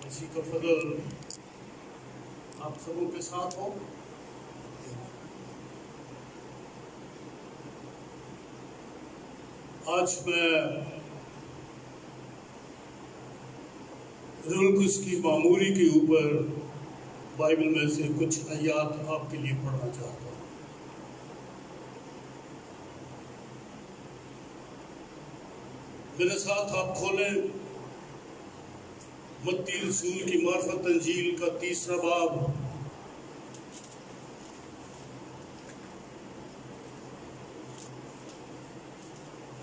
اسی کا فضل آپ سبوں کے ساتھ ہو۔ آج میں روح القدس کی معموری کے اوپر بائبل میں سے کچھ آیات آپ کے لیے پڑھنا چاہتا ہوں۔ میرے ساتھ آپ کھولیں متی رسول کی معرفت انجیل کا 3 باب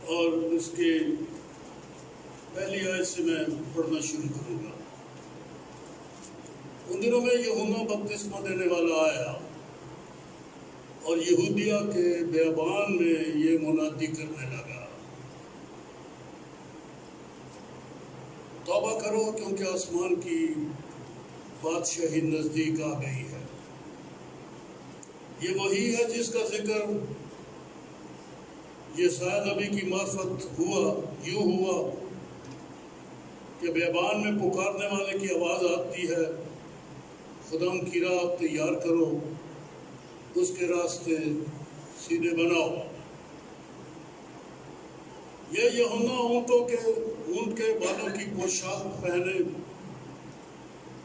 اور اس کے پہلی آیت سے میں پڑھنا شروع کروں گا۔ ان دنوں میں یوحنا بپتسمہ دینے والا آیا اور یہودیہ کے بیابان میں یہ منادی کرنے لگا، توبہ کرو کیونکہ آسمان کی بادشاہی نزدیک آ گئی ہے۔ یہ وہی ہے جس کا ذکر یسوع نبی کی معرفت یوں ہوا کہ بیابان میں پکارنے والے کی آواز آتی ہے، خداوند کی راہ تیار کرو، اس کے راستے سیدھے بناؤ۔ یہ یوحنا اونٹ کے بالوں کی پوشاک پہنے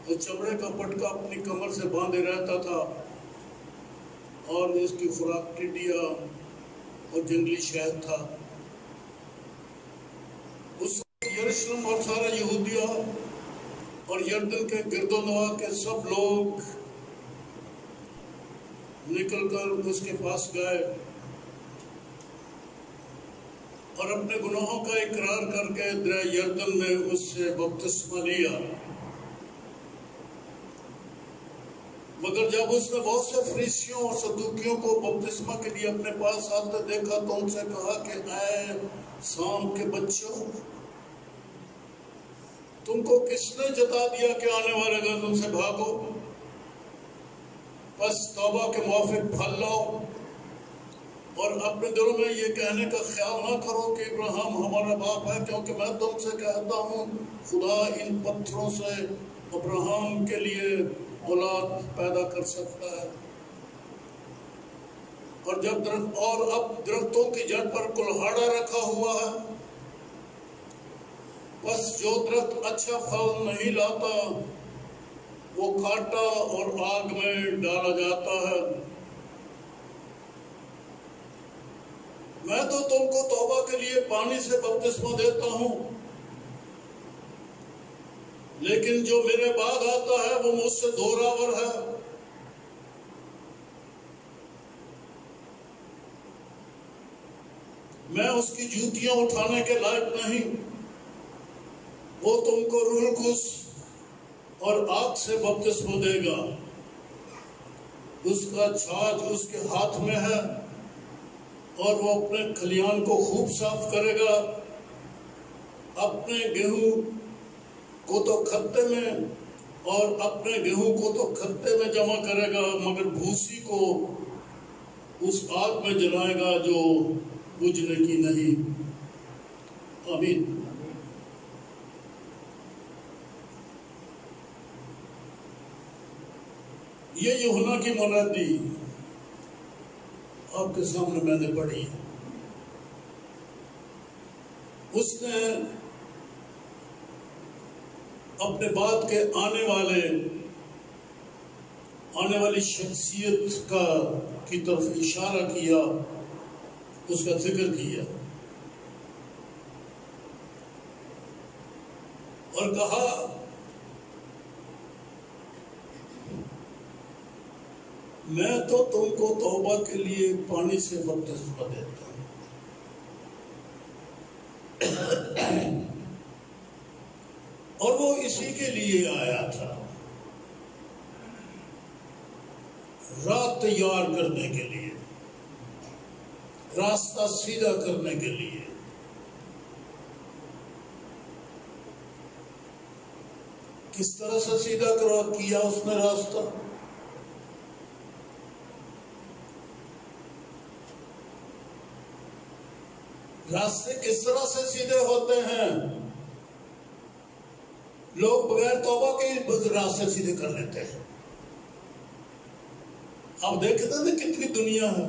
اور چمڑے کا پٹکا اپنی کمر سے باندھے رہتا تھا، اور اس کی خوراک ٹڈیاں اور جنگلی شہد تھا۔ اس وقت یروشلم اور سارا یہودیہ اور یردن کے گرد و نواح کے سب لوگ نکل کر اس کے پاس گئے اور اپنے گناہوں کا اقرار کر کے دریا یردن میں اس سے بپتسمہ لیا۔ مگر جب اس نے بہت سے فریسیوں اور صدوقیوں کو بپتسمہ کے لیے اپنے پاس آتے دیکھا تو ان سے کہا کہ اے سام کے بچوں، تم کو کس نے جتا دیا کہ آنے والے گردن سے بھاگو؟ بس توبہ کے موافق پھل لاؤ اور اپنے دلوں میں یہ کہنے کا خیال نہ کرو کہ ابراہیم ہمارا باپ ہے، کیونکہ میں تم سے کہتا ہوں خدا ان پتھروں سے ابراہیم کے لیے اولاد پیدا کر سکتا ہے۔ اور اب درختوں کی جڑ پر کلہاڑا رکھا ہوا ہے، بس جو درخت اچھا پھل نہیں لاتا وہ کاٹا اور آگ میں ڈالا جاتا ہے۔ میں تو تم کو توبہ کے لیے پانی سے بپتسمہ دیتا ہوں، لیکن جو میرے بعد آتا ہے وہ مجھ سے زوراور ہے، میں اس کی جوتیاں اٹھانے کے لائق نہیں۔ وہ تم کو روح القدس اور آگ سے بپتسمہ دے گا، اس کا چھاج اس کے ہاتھ میں ہے اور وہ اپنے کھلیان کو خوب صاف کرے گا، اپنے گیہوں کو تو کھتے میں جمع کرے گا، مگر بھوسی کو اس آگ میں جلائے گا جو بجھنے کی نہیں۔ آمین۔ یہ یوحنا کی منادی آپ کے سامنے میں نے پڑھی۔ اس نے اپنے بعد کے آنے والی شخصیت کی طرف اشارہ کیا، اس کا ذکر کیا اور کہا میں تو تم کو توبہ کے لیے پانی سے بپتسمہ دیتا ہوں، اور وہ اسی کے لیے آیا تھا، راہ تیار کرنے کے لیے، راستہ سیدھا کرنے کے لیے۔ کس طرح سے سیدھا کیا اس نے راستہ؟ راستے کس طرح سے سیدھے ہوتے ہیں؟ لوگ بغیر توبہ کے راستے سیدھے کر لیتے ہیں. آپ دیکھتے ہیں نا کتنی دنیا ہے،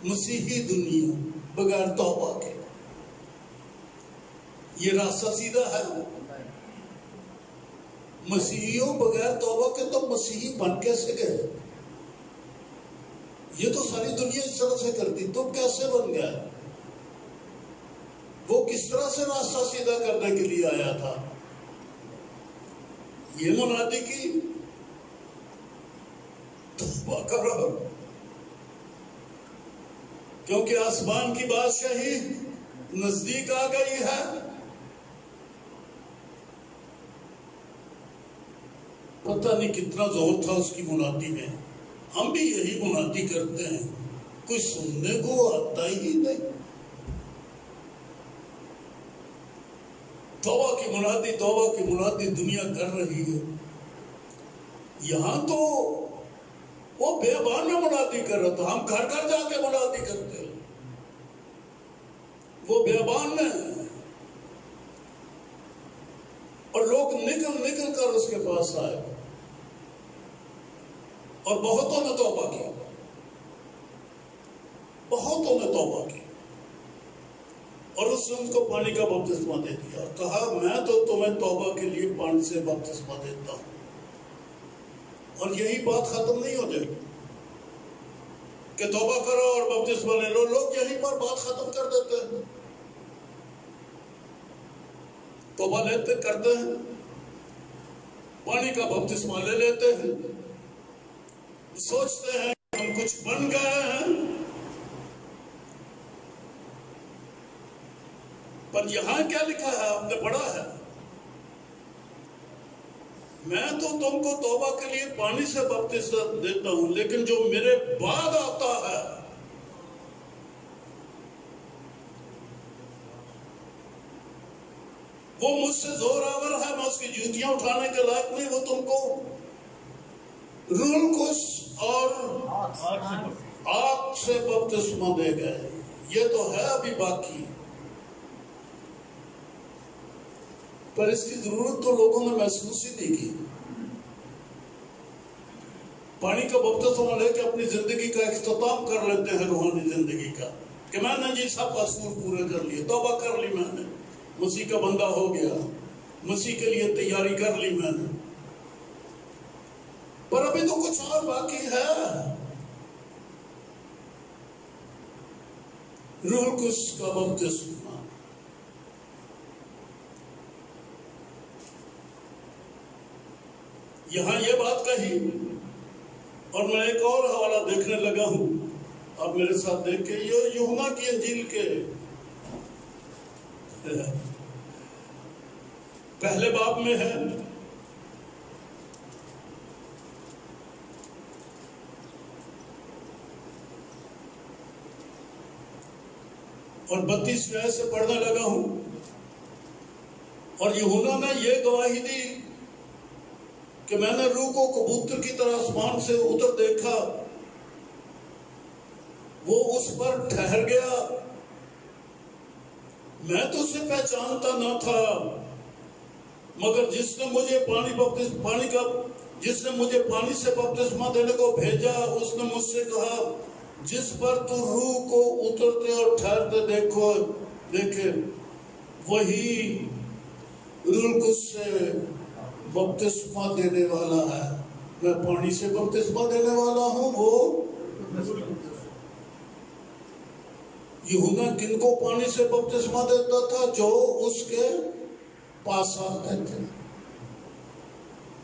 مسیحی دنیا بغیر توبہ کے. یہ راستہ سیدھا ہے؟ مسیحیوں بغیر توبہ کے تو مسیحی بن کیسے گئے؟ یہ تو ساری دنیا اس طرح سے کرتی، تو کیسے بن گیا؟ وہ کس طرح سے راستہ سیدھا کرنے کے لیے آیا تھا؟ یہ منادی کی توبہ کرو، کیونکہ آسمان کی بادشاہی نزدیک آ گئی ہے. پتہ نہیں کتنا زور تھا اس کی منادی میں. ہم بھی یہی منادی کرتے ہیں، کوئی سننے کو آتا ہی نہیں. توبہ کی منادی، توبہ کی منادی دنیا کر رہی ہے. یہاں تو وہ بیابان میں منادی کر رہا تھا، ہم گھر گھر جا کے منادی کرتے ہیں. وہ بیابان میں اور لوگ نکل نکل کر اس کے پاس آئے اور بہتوں نے توبہ کی، بہتوں نے توبہ کی. اور اس نے ان کو پانی کا بپتسمہ دے دیا اور کہا میں تو تمہیں توبہ کے لیے پانی سے بپتسمہ دیتا ہوں. اور یہی بات ختم نہیں ہو جائے گی کہ توبہ کرو اور بپتسمہ لے لو. لوگ یہیں پر بات ختم کر دیتے ہیں. توبہ لیتے کرتے ہیں، پانی کا بپتسمہ لے لیتے ہیں، سوچتے ہیں ہم کچھ بن گئے ہیں. پر یہاں کیا لکھا ہے؟ آپ نے پڑھا ہے، میں تو تم کو توبہ کے لیے پانی سے بپتسمہ دیتا ہوں، لیکن جو میرے بعد آتا ہے وہ مجھ سے زور آور ہے، میں اس کی جوتیاں اٹھانے کے لائق نہیں. وہ تم کو روح القدس اور آگ سے بپتسمہ دے گئے. یہ تو ہے ابھی باقی، پر اس کی ضرورت تو لوگوں نے محسوس ہی نہیں کی. پانی کا بپتسمہ لے کے اپنی زندگی کا اختتام کر لیتے ہیں، روحانی زندگی کا، کہ میں نے جی سب اصول پورے کر لیے، توبہ کر لی، میں نے مسیح کا بندہ ہو گیا، مسیح کے لیے تیاری کر لی میں نے. پر ابھی تو کچھ اور باقی ہے. روح القدس کا بپتسمہ. یہاں یہ بات کہی، اور میں ایک اور حوالہ دیکھنے لگا ہوں، آپ میرے ساتھ دیکھ کے، یہ یوحنا کی انجیل کے پہلے باب میں ہے. اور 32 آیت سے پڑھنے لگا ہوں. اور یوحنا نے یہ گواہی دی کہ میں نے روح کو کبوتر کی طرح آسمان سے اتر دیکھا، وہ اس پر ٹھہر گیا. میں تو اسے پہچانتا نہ تھا، مگر جس نے مجھے پانی سے بپتسمہ دینے کو بھیجا، اس نے مجھ سے کہا جس پر تو روح کو اترتے اور ٹھہرتے دیکھے وہی روح القدس سے بپتسمہ دینے والا ہے. میں پانی سے بپتسمہ دینے والا ہوں، وہ یوحنا کن کو پانی سے بپتسمہ دیتا تھا؟ جو اس کے پاس آتے تھے.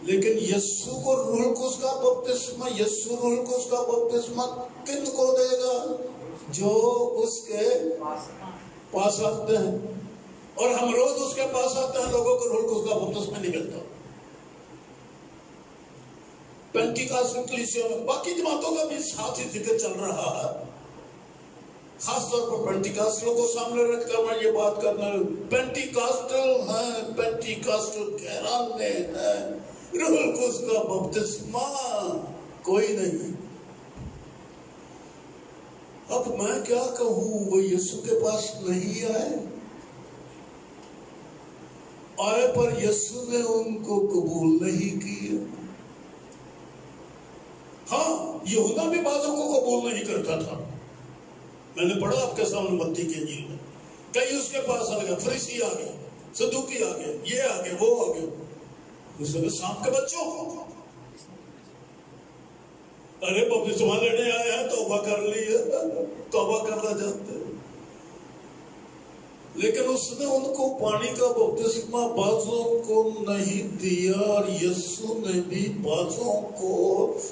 لیکن یسوع کو روح القدس کا بپتسمہ، یسوع روح القدس کا بپتسمہ کن کو دے گا؟ جو اس کے پاس آتے ہیں. اور ہم روز اس کے پاس آتے ہیں، لوگوں کو روح القدس کا بپتسمہ نہیں ملتا. پینٹیکاسٹ کلیسیوں میں باقی جماعتوں کا بھی ساتھ ہی ذکر چل رہا ہے. خاص طور پر پینٹیکاسٹلوں کو سامنے رکھ کر میں یہ بات کرنا، پینٹیکاسٹل ہیں، پینٹیکاسٹل کہرانے ہیں، روح القدس کا بپتسمہ کوئی نہیں. اب میں کیا کہوں، وہ یسوع کے پاس نہیں آئے. آئے پر یسوع نے ان کو قبول نہیں کیا۔ ہاں، یہودا بھی بعضوں کو قبول نہیں کرتا تھا، میں نے پڑھا آپ کے سامنے متی کی انجیل میں، کئی اس کے پاس آ گئے، فریسی آ گئے، صدوقی آ گئے، یہ آ گئے، وہ آ گئے، اس نے سانپ کے بچوں ارے بپتسمہ لینے آئے ہیں، توبہ کر لی ہے، توبہ کرنا چاہتے ہیں، لیکن اس نے ان کو پانی کا بپتسمہ بعضوں کو نہیں دیا، اور یسوع نے بھی بعضوں کو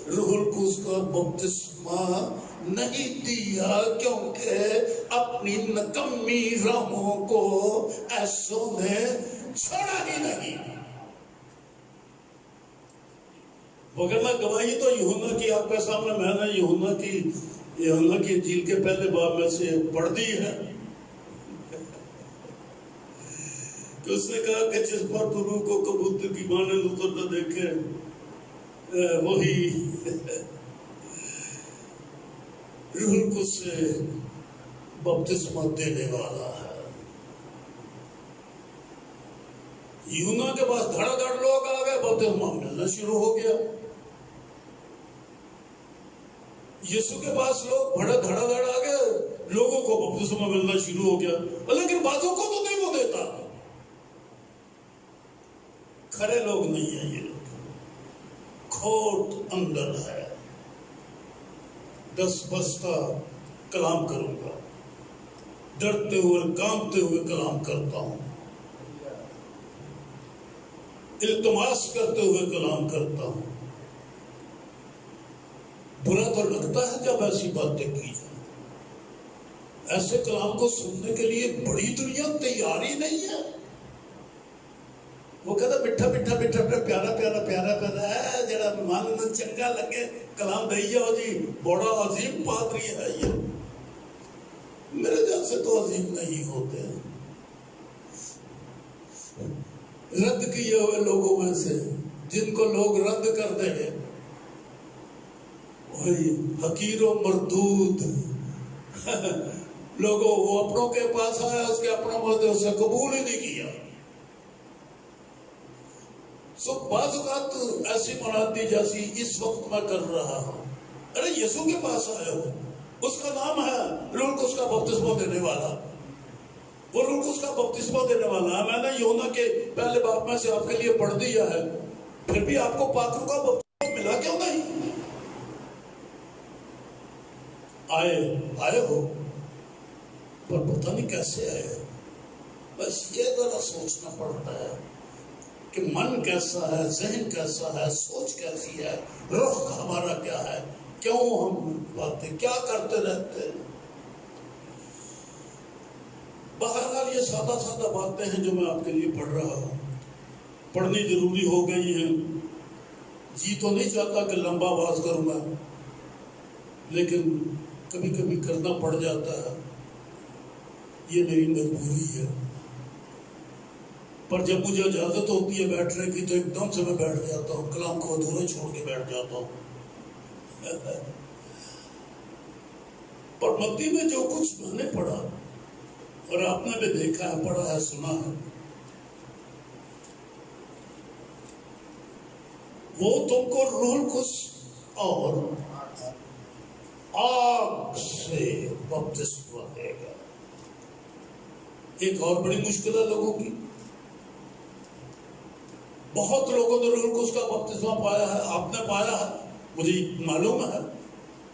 روح القدس کا بپتسمہ نہیں دیا، کیونکہ اپنی نکمی راہوں کو ایسوں نے چھوڑا ہی نہیں۔ وگرنہ گواہی تو یوحنا کی آپ کے سامنے میں نے یوحنا کی انجیل کے پہلے باب میں سے پڑھ دی ہے کہ اس نے کہا کہ جس پر تو روح کو کبوتر کی ماں نے اترتا دیکھے وہی روح القدس سے بپتسمہ دینے والا ہے۔ یوحنا کے پاس دھڑا دھڑ لوگ آ گئے، بپتسمہ ملنا شروع ہو گیا۔ یسوع کے پاس لوگ بڑا دھڑا دھڑ آ گئے، لوگوں کو بپتسمہ ملنا شروع ہو گیا، لیکن بعضوں کو تو نہیں وہ دیتا۔ کھرے لوگ نہیں ہیں یہ لوگ، کھوٹ اندر ہے۔ دس بستہ کلام کروں گا، ڈرتے ہوئے کانپتے ہوئے کلام کرتا ہوں، التماس کرتے ہوئے کلام کرتا ہوں۔ برا تو لگتا ہے جب ایسی باتیں کی جائیں، ایسے کلام کو سننے کے لیے بڑی دنیا تیاری نہیں ہے۔ وہ کہتا میٹھا میٹھا میٹھا پیارا پیارا پیارا پیارا ہے، جڑا من چنگا لگے کلام دئی جاؤ جی، بڑا عظیم پادری ہے یہ۔ میرے جیسے تو عظیم نہیں ہوتے، رد کیے ہوئے لوگوں میں سے جن کو لوگ رد کر دیں گے، وہی حقیر و مردود لوگوں، وہ اپنوں کے پاس آیا، اس کے اپنا مرد اسے قبول ہی نہیں کیا۔ سو بعض اوقات ایسی منادی جیسی اس وقت میں کر رہا ہوں، ارے یسوع کے پاس آئے ہو، اس کا نام ہے روح القدس کا بپتسمہ دینے والا، وہ روح القدس کا بپتسمہ دینے والا ہے۔ میں نے یوحنا کے پہلے باب میں سے آپ کے لیے پڑھ دیا ہے، پھر بھی آپ کو پاک روح کا بپتسمہ ملا کیوں نہیں؟ آئے ہو، پر پتہ نہیں کیسے آئے۔ بس یہ ذرا سوچنا پڑتا ہے کہ من کیسا ہے، ذہن کیسا ہے، سوچ کیسی ہے، رخ ہمارا کیا ہے، کیوں ہم باتیں کیا کرتے رہتے ہیں۔ بہرحال یہ سادہ سادہ باتیں ہیں جو میں آپ کے لیے پڑھ رہا ہوں، پڑھنی ضروری ہو گئی ہیں۔ جی تو نہیں چاہتا کہ لمبا آواز کروں گا، لیکن کبھی کبھی کرنا پڑ جاتا ہے، یہ میری مجبوری ہے۔ پر جب مجھے اجازت ہوتی ہے بیٹھنے کی تو ایک دم سے میں بیٹھ جاتا ہوں، کلام کو ادھورا چھوڑ کے بیٹھ جاتا ہوں۔ پر متی میں جو کچھ میں نے پڑھا اور آپ نے بھی دیکھا ہے، پڑھا ہے، سنا ہے، وہ تم کو روح القدس اور آگ سے بپتسمہ دے گا۔ ایک اور بڑی مشکل ہے لوگوں کی، بہت لوگوں نے روح القدس کا بپتسمہ پایا ہے، آپ نے پایا ہے، مجھے معلوم ہے،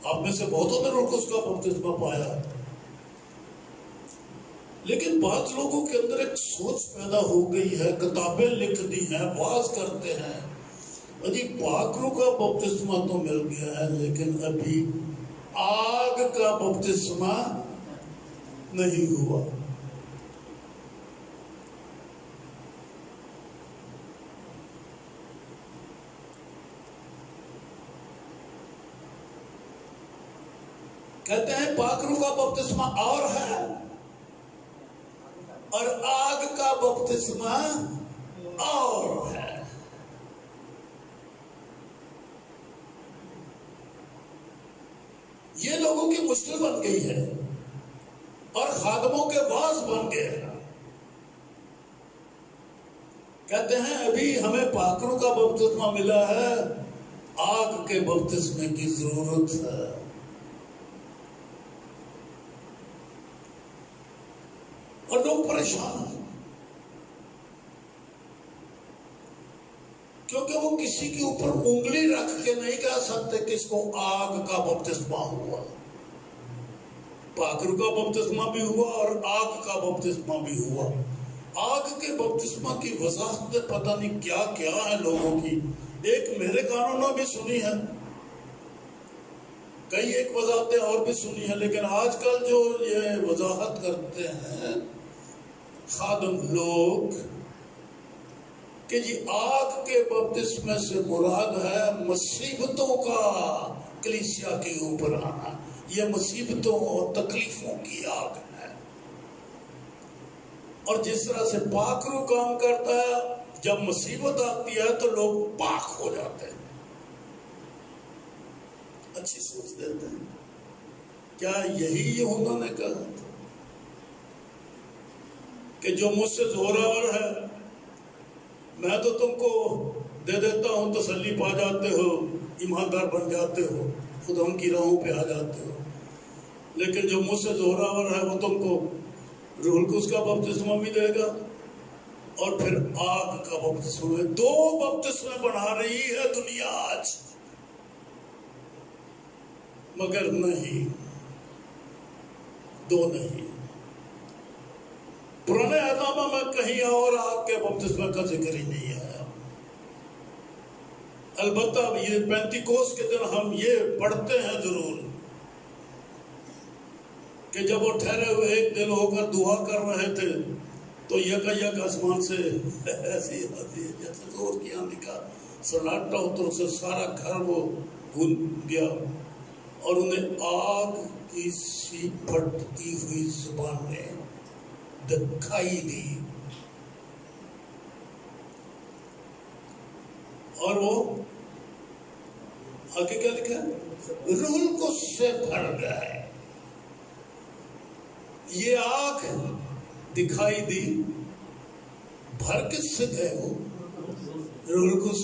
آپ میں سے بہتوں نے روح القدس کا بپتسمہ پایا ہے، لیکن بعض لوگوں کے اندر ایک سوچ پیدا ہو گئی ہے، کتابیں لکھ دی ہیں، واعظ کرتے ہیں، جی پاک روح کا بپتسمہ تو مل گیا ہے، لیکن ابھی آگ کا بپتسمہ نہیں ہوا۔ کہتے ہیں پاک روح کا بپتسمہ اور ہے اور آگ کا بپتسمہ اور ہے۔ یہ لوگوں کی مشکل بن گئی ہے اور خادموں کے باعث بن گئے ہیں۔ کہتے ہیں ابھی ہمیں پاکروں کا بپتسمہ ملا ہے، آگ کے بپتسمے کی ضرورت ہے۔ اور لوگ پریشان ہیں کیونکہ وہ کسی کے اوپر انگلی رکھ کے نہیں کہہ سکتے کہ اس کو آگ کا بپتسمہ ہوا۔ پاکروں کا بپتسمہ بھی ہوا اور آگ کا بپتسمہ بھی ہوا۔ آگ کے بپتسمہ کی وضاحت پتہ نہیں کیا کیا ہے لوگوں کی، ایک میرے کانوں نے بھی سنی ہے، کئی ایک وضاحتیں اور بھی سنی ہیں، لیکن آج کل جو یہ وضاحت کرتے ہیں خادم لوگ کہ جی آگ کے بپتسمے سے مراد ہے مصیبتوں کا کلیسیا کے اوپر آنا، یہ مصیبتوں اور تکلیفوں کی آگ ہے۔ اور جس طرح سے پاکرو کام کرتا ہے، جب مصیبت آتی ہے تو لوگ پاک ہو جاتے ہیں، اچھی سوچ دیتے ہیں۔ کیا یہی یوحنا نے کہا تھا کہ جو مجھ سے زوراور ہے میں تو تم کو دے دیتا ہوں، تسلی پا جاتے ہو، ایماندار بن جاتے ہو، خدا ان کی راہوں پہ آ جاتے ہو، لیکن جو مجھ سے زوراور ہے وہ تم کو روح القدس کا بپتسمہ بھی دے گا اور پھر آگ کا بپتسمہ۔ دو بپتسمے بنا رہی ہے دنیا آج، مگر نہیں، دو نہیں۔ پرانے احکامہ میں کہیں اور آگ کے بپتسمہ کا ذکر ہی نہیں آیا۔ البتہ یہ پینتیکوس کے دن ہم یہ پڑھتے ہیں ضرور کہ جب وہ ٹھہرے ہوئے ایک دل ہو کر دعا کر رہے تھے تو یک آسمان سے ایسی جیسے زور کی آندھی کا سناٹا اتر سے سارا گھر وہ گھوم گیا اور انہیں آگ کی سی پھٹتی ہوئی زبانیں دکھائی دی، اور وہ آگے کیا لکھا ہے؟ روح القدس سے بھر گئے۔ یہ آگ دکھائی دی، بھر کس سے گئے وہ؟ روح القدس۔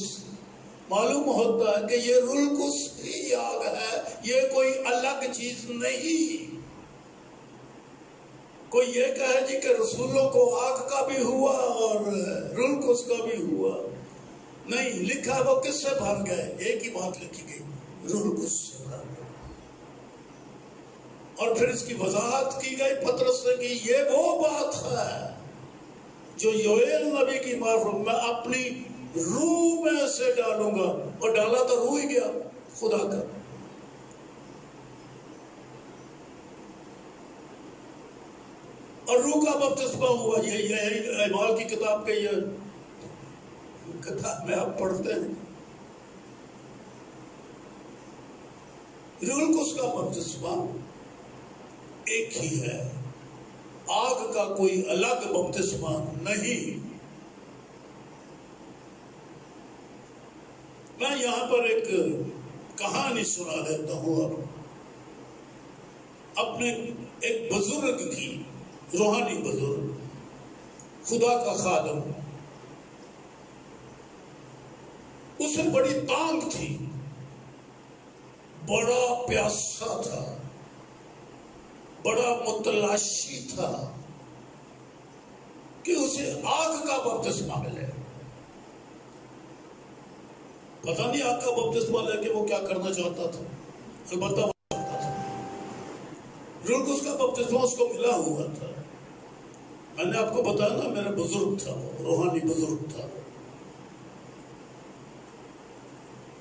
معلوم ہوتا ہے کہ یہ روح القدس ہی آگ ہے، یہ کوئی الگ چیز نہیں۔ کوئی یہ کہے جی کہ رسولوں کو آگ کا بھی ہوا اور روح القدس کا بھی ہوا، نہیں، لکھا وہ کس سے بھر گئے؟ ایک ہی بات لکھی گئی، روح القدس سے بھر گئے۔ اور پھر اس کی وضاحت کی گئی پطرس نے کہ یہ وہ بات ہے جو یوئیل نبی کی معرفت میں اپنی روح میں سے ڈالوں گا، اور ڈالا تو روح ہی گیا خدا کا۔ اور روح کا بپتسمہ ہوا، یہ اعمال کی کتاب کے یہ کتاب میں آپ پڑھتے ہیں، روح القدس کا بپتسمہ ایک ہی ہے، آگ کا کوئی الگ بپتسمہ نہیں۔ میں یہاں پر ایک کہانی سنا دیتا ہوں اپنے ایک بزرگ کی، روحانی بزرگ، خدا کا خادم، اسے بڑی تانگ تھی، بڑا پیاسا تھا، بڑا متلاشی تھا کہ اسے آگ کا بپتسمہ ملے۔ پتہ نہیں آگ کا بپتسمہ لے کے وہ کیا کرنا چاہتا تھا، البتہ وہ چاہتا تھا۔ روح القدس کا بپتسمہ اس کو ملا ہوا تھا۔ میں نے آپ کو بتایا نا میرا بزرگ تھا، روحانی بزرگ تھا،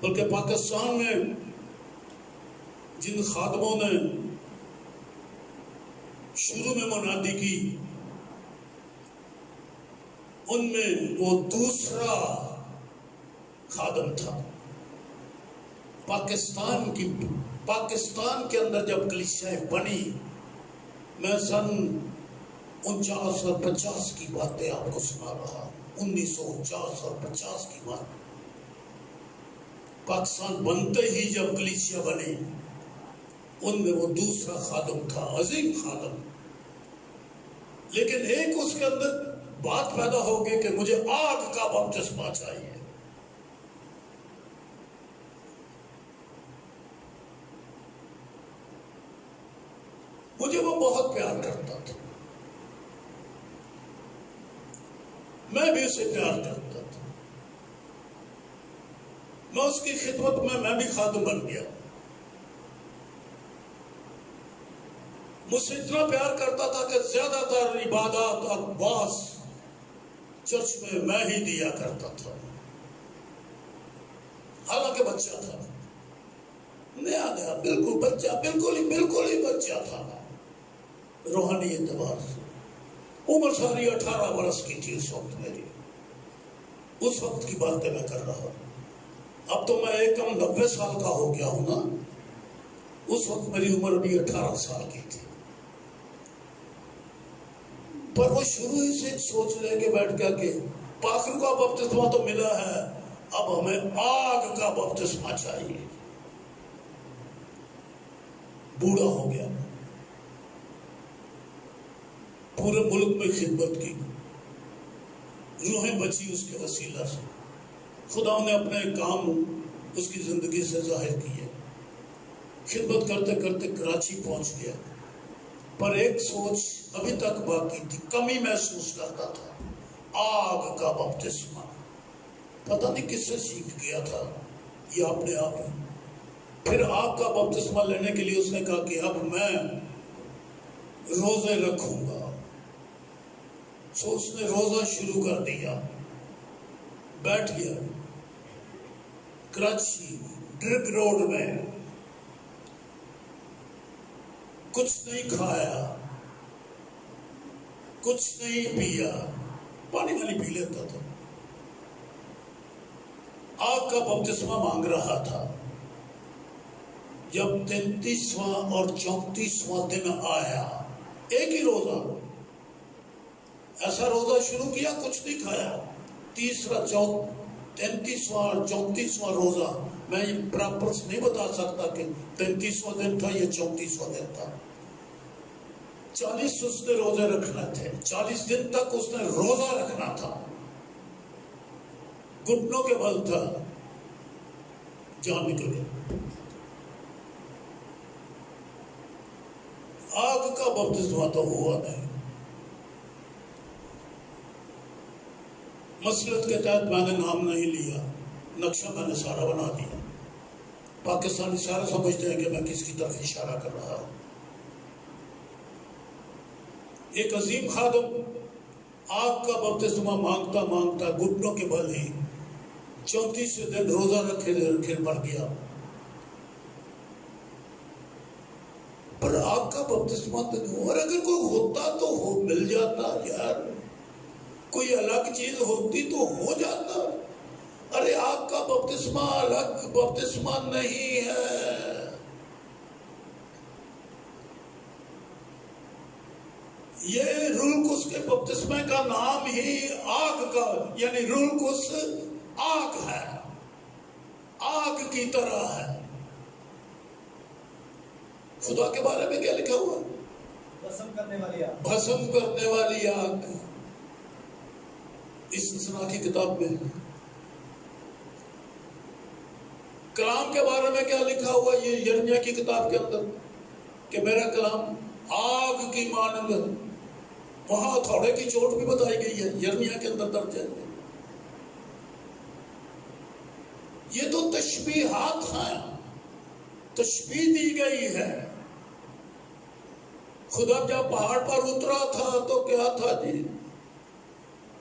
بلکہ پاکستان میں جن خادموں نے شروع میں منادی کی ان میں وہ دوسرا خادم تھا۔ پاکستان کے اندر جب کلیسیاں بنی، میں سن 49 اور 50 کی باتیں آپ کو سنا رہا، 1949 اور 50 کی بات۔ پاکستان بنتے ہی جب کلیسیا بنی، ان میں وہ دوسرا خادم تھا، عظیم خادم، لیکن ایک اس کے اندر بات پیدا ہوگی کہ مجھے آگ کا بپتسمہ چاہیے. مجھے وہ بہت پیار کرتا تھا، میں بھی اسے پیار کرتا تھا. میں اس کی خدمت میں بھی خادم بن گیا. مجھ سے اتنا پیار کرتا تھا کہ زیادہ تر عبادات اور باس چرچ میں ہی دیا کرتا تھا. حالانکہ بچہ تھا، نیا بالکل بچہ، بالکل ہی بچہ تھا روحانی اعتبار سے. عمر ساری 18 برس کی تھی اس وقت میری. اس وقت کی باتیں میں کر رہا ہوں. اب تو میں ایک کم 90 سال کا ہو گیا ہوں نا. اس وقت میری عمر بھی 18 سال کی تھی. پر وہ شروع ہی سے سوچ لے کے بیٹھ گیا کہ پاکرو کا بپتسمہ تو ملا ہے، اب ہمیں آگ کا بپتسمہ چاہیے. بوڑھا ہو گیا، پورے ملک میں خدمت کی، روحیں بچی اس کے وسیلہ سے. خدا نے اپنے کام اس کی زندگی سے ظاہر کیے. خدمت کرتے کرتے کراچی پہنچ گیا. پر ایک سوچ ابھی تک باقی تھی، کمی محسوس کرتا تھا، آگ کا بپتسمہ. پتہ نہیں کس سے سیکھ گیا تھا یہ اپنے آپ. پھر آگ کا بپتسمہ لینے کے لیے اس نے کہا کہ اب میں روزے رکھوں گا. سو اس نے روزہ شروع کر دیا. بیٹھ گیا کراچی ڈرگ روڈ میں، کچھ نہیں کھایا، کچھ نہیں پیا، پانی پی لیتا تھا. آگ کا بپتسمہ مانگ رہا تھا. جب 33واں اور 34واں دن آیا، ایک ہی روزہ، ایسا روزہ شروع کیا، کچھ نہیں کھایا. 33واں اور 34واں روزہ، میں یہ پراپر نہیں بتا سکتا کہ 33واں دن تھا یا 34واں دن تھا. 40 اس نے روزے رکھنا تھے. 40 دن تک اس نے روزہ رکھنا تھا. گھٹنوں کے بل تھا، جان نکل گئی. آگ کا بپتسمہ تو ہوا نہیں. مسلط کے تحت میں نے نام نہیں لیا، نقشہ میں نے سارا بنا دیا. پاکستانی سارا سمجھتے ہیں کہ میں کس کی طرف اشارہ کر رہا ہوں. ایک عظیم خادم آگ کا بپتسمہ مانگتا مانگتا گھٹنوں کے بل ہی 34 دن روزہ رکھے مر گیا. پر آگ کا بپتسمہ تو نہیں. اور اگر کوئی ہوتا تو مل جاتا یار، کوئی الگ چیز ہوتی تو ہو جاتا. ارے آگ کا بپتسمہ الگ بپتسمہ نہیں ہے. یہ روح القدس کے بپتسمے کا نام ہی آگ کا، یعنی روح القدس آگ ہے، آگ کی طرح ہے. خدا کے بارے میں کیا لکھا ہوا؟ بھسم کرنے والی آگ. بھسم کرنے والی آگ. استثناء کی کتاب میں کلام کے بارے میں کیا لکھا ہوا؟ یہ یرمیہ کی کتاب کے اندر کہ میرا کلام آگ کی مانند ہے. وہاں ہتھوڑے کی چوٹ بھی بتائی گئی ہے، یرمیہ کے اندر درج ہے. یہ تو تشبیہات ہیں، تشبیہ دی گئی ہے. خدا جب پہاڑ پر اترا تھا تو کیا تھا جی؟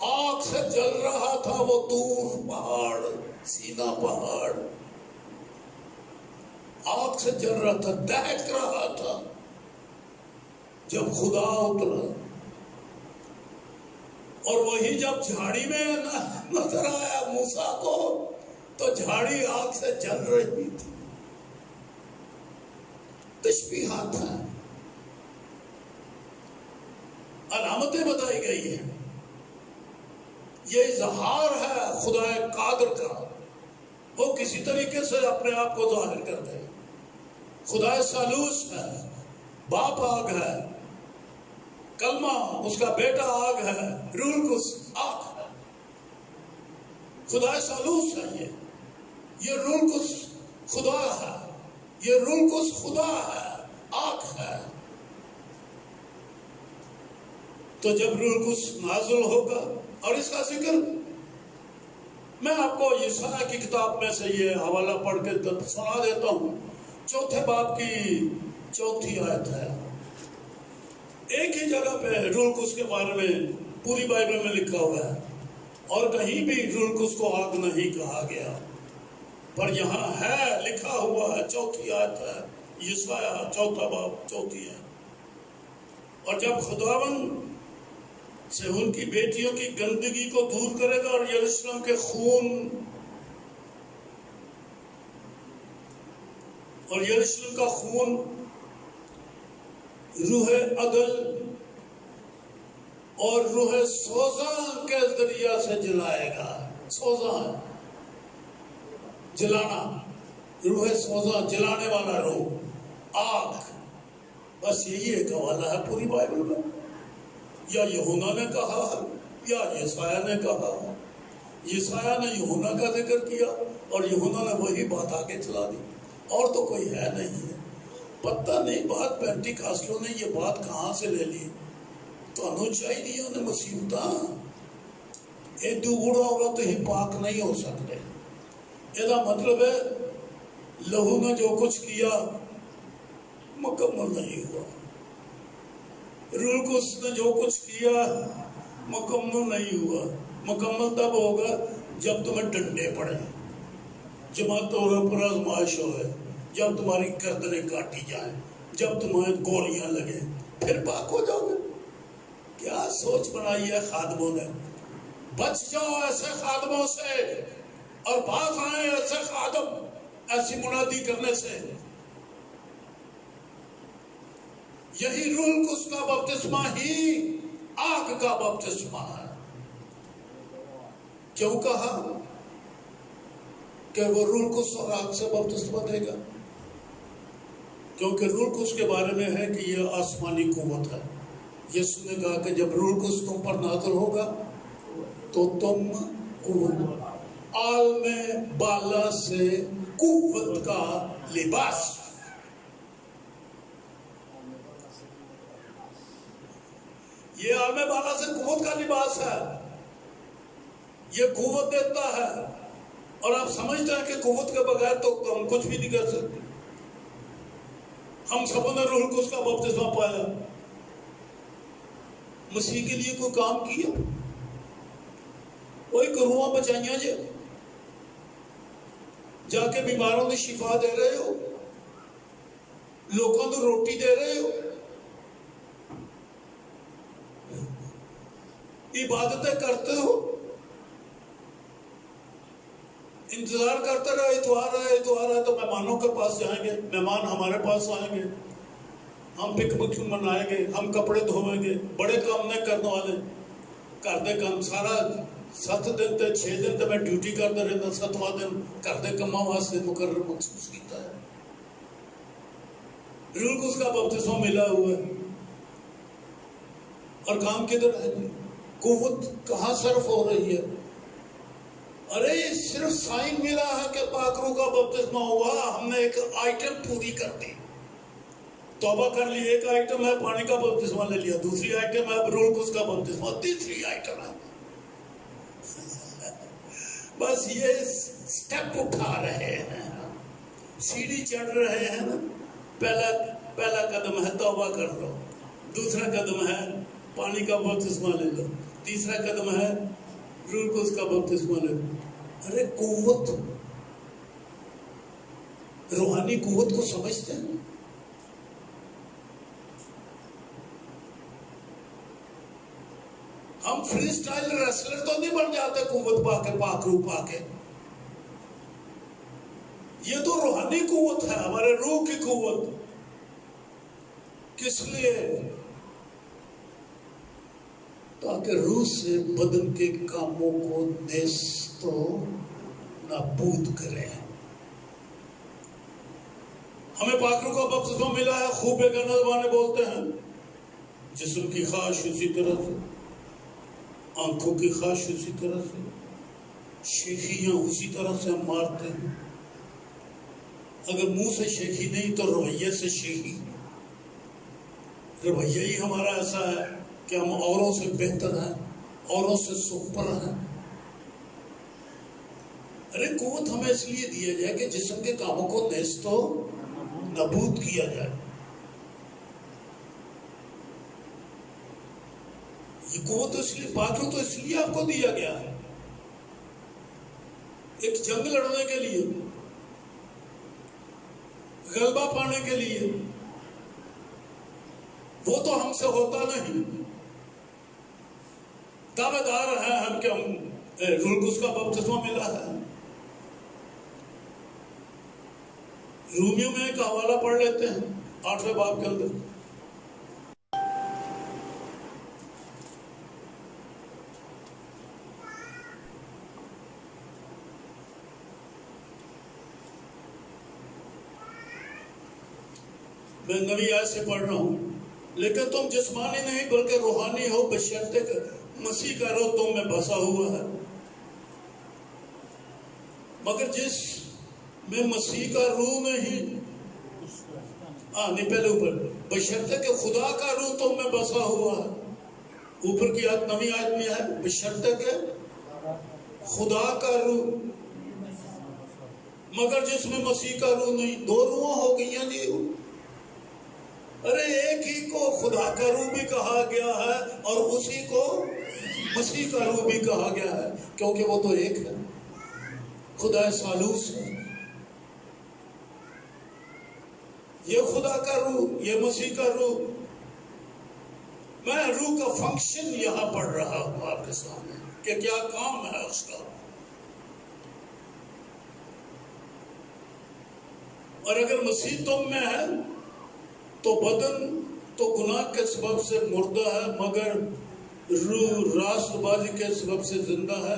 آگ سے جل رہا تھا وہ طور پہاڑ، سینا پہاڑ آگ سے جل رہا تھا، دہک رہا تھا. جب خدا اترا اور وہی جب جھاڑی میں نظر آیا موسیٰ کو تو جھاڑی آگ سے جل رہی تھی. تشبیہات ہیں، علامتیں بتائی گئی ہیں. یہ اظہار ہے خدا قادر کا، وہ کسی طریقے سے اپنے آپ کو ظاہر کر دے. خدا سالوس ہے، باپ آگ ہے، کلمہ اس کا بیٹا آگ ہے، روح القدس آگ ہے، خدا ثالوث ہے، یہ روح القدس خدا ہے، یہ روح القدس خدا ہے، آگ ہے۔ تو جب روح القدس نازل ہوگا، اور اس کا ذکر میں آپ کو یسایا کی کتاب میں سے یہ حوالہ پڑھ کے سنا دیتا ہوں، 4 باب کی 4 آیت ہے۔ ایک ہی جگہ پہ روح القدس کے بارے میں پوری بائبل میں لکھا ہوا ہے، اور کہیں بھی روح القدس کو آگ نہیں کہا گیا، پر یہاں ہے، لکھا ہوا ہے، 4 آیت ہے، یسایا 4 باب 4 ہے۔ اور جب خداوند سے ان کی بیٹیوں کی گندگی کو دور کرے گا، اور یروشلم کے خون اور یروشلم کا خون روح عدل اور روح سوزاں کے ذریعہ سے جلائے گا۔ سوزاں جلانا، روح سوزاں جلانے والا روح، آگ، بس یہی ایک حوالہ ہے پوری بائبل میں۔ یا یوحنا نے کہا ہے یا یسایا نے کہا ہے۔ یسایا نے یوحنا کا ذکر کیا اور یوحنا نے وہی بات آگے چلا دی، اور تو کوئی ہے نہیں ہے۔ پتہ نہیں بات پینٹیکاسٹوں نے یہ بات کہاں سے لے لی۔ تو انہوں چاہیے انہیں مصیبتاں ایڈو بوڑھا ہوگا تو ہی پاک نہیں ہو سکتے۔ یہ مطلب ہے لہو نے جو کچھ کیا مکمل نہیں ہوا، روح القدس نے جو کچھ کیا مکمل نہیں ہوا۔ مکمل تب ہوگا جب تمہیں ڈنڈے پڑے، جماعتوں پر آزمائش ہوئے، جب تمہاری گردنیں کاٹی جائیں، جب تمہیں گولیاں لگے، پھر پاک ہو جاؤ گے۔ کیا سوچ بنائی ہے خادموں نے؟ بچ جاؤ ایسے خادموں سے، اور باز آئیں ایسے خادم ایسی منادی کرنے سے۔ یہی روح القدس کا بپتسمہ ہی آگ کا بپتسمہ ہے۔ کیوں کہا کہ وہ روح القدس اور آگ سے بپتسمہ دے گا؟ کیونکہ روح القدس کے بارے میں ہے کہ یہ آسمانی قوت ہے۔ یسوع نے کہا کہ جب روح القدس تم پر نازل ہوگا تو تم قوت، عالم بالا سے قوت کا لباس۔ یہ عالم بالا سے قوت کا لباس ہے، یہ قوت دیتا ہے، اور آپ سمجھتے ہیں کہ قوت کے بغیر تو ہم کچھ بھی نہیں کر سکتے۔ ہم سب نے روح القدس کا بپتسمہ پایا، مسیح کے لیے کوئی کام کیا؟ کوئی کروڑاں بچائیاں جا کے بیماروں نے شفا دے رہے ہو، لوگوں کو روٹی دے رہے ہو، عبادتیں کرتے ہو، انتظار کرتے رہے اتوار ہے تو مہمانوں کے پاس جائیں گے، مہمان ہمارے پاس آئیں گے، ہم پکنک منائیں گے، ہم کپڑے دھویں گے، بڑے کام نہیں کرنے والے، کر دے کام سارا 7 دن تے 6 دن تے میں ڈیوٹی کرتے رہتا، 7واں دن کر دے کما واسطے مقرر مخصوص کیتا ہے۔ روح القدس کا بپتسمہ ملا ہوا ہے، اور کام کدھر ہے؟ قوت کہاں صرف ہو رہی ہے؟ ارے صرف سائن ملا ہے کہ پاک روح کا بپتسمہ ہوا، ہم نے ایک آئٹم پوری کر دی، توبہ کر لی، ایک آئٹم ہے پانی کا بپتسمہ لے لیا، دوسری آئٹم ہے روح القدس کا بپتسمہ، تیسری آئٹم ہے بس یہ سٹیپ اٹھا رہے ہیں، سیڑھی چڑھ رہے ہیں نا۔ پہلا قدم ہے توبہ کر لو، دوسرا قدم ہے پانی کا بپتسمہ لے لو، تیسرا قدم ہے روح القدس کا بپتسمہ لے لو۔ ارے قوت، روحانی قوت کو سمجھتے ہیں؟ ہم فری سٹائل ریسلر تو نہیں بن جاتے قوت پا کے، پاک روح پا کے۔ یہ تو روحانی قوت ہے، ہمارے روح کی قوت۔ کس لیے؟ تاکہ روح سے بدن کے کاموں کو نیست و نابود کرے۔ ہمیں پاک روح کا بپتسمہ ملا ہے، خوب بے گناہ زبانیں بولتے ہیں، جسم کی خواہش اسی طرح سے، آنکھوں کی خواہش اسی طرح سے، شیخیاں اسی طرح سے ہم مارتے ہیں۔ اگر منہ سے شیخی نہیں تو رویے سے شیخی۔ رویہ ہی ہمارا ایسا ہے کہ ہم اوروں سے بہتر ہیں، اوروں سے سپر ہیں۔ ارے قوت ہمیں اس لیے دیا جائے کہ جسم کے کاموں کو نیست و نابود کیا جائے۔ یہ قوت اس لیے باقی تو اس لیے آپ کو دیا گیا ہے، ایک جنگ لڑنے کے لیے، غلبہ پانے کے لیے۔ وہ تو ہم سے ہوتا نہیں۔ دعوے دار ہیں ہم کہ ہم روح القدس کا بپتسمہ ملا ہے۔ رومیوں میں ایک حوالہ پڑھ لیتے ہیں 8ویں باب کے اندر۔ میں نبی آیت سے پڑھ رہا ہوں، لیکن تم جسمانی نہیں بلکہ روحانی ہو، بشرطے کہ مسیح کا روح تم میں بسا ہوا ہے۔ مگر جس میں مسیح کا روح نہیں، نہیں پہلے اوپر، بشرطے کہ خدا کا روح تم میں بسا ہوا ہے۔ اوپر کی آیت نبی آیت میں ہے بشرطے کہ خدا کا روح، مگر جس میں مسیح کا روح نہیں۔ دو روحیں ہو گئی ہیں جی۔ ارے ایک ہی کو خدا کا روح بھی کہا گیا ہے اور اسی کو مسیح کا روح بھی کہا گیا ہے، کیونکہ وہ تو ایک ہے، خدا ثالوث ہے۔ یہ خدا کا روح، یہ مسیح کا روح۔ میں روح کا فنکشن یہاں پڑھ رہا ہوں آپ کے سامنے کہ کیا کام ہے اس کا۔ اور اگر مسیح تم میں ہے تو بدن تو گناہ کے سبب سے مردہ ہے، مگر روح راست بازی کے سبب سے زندہ ہے۔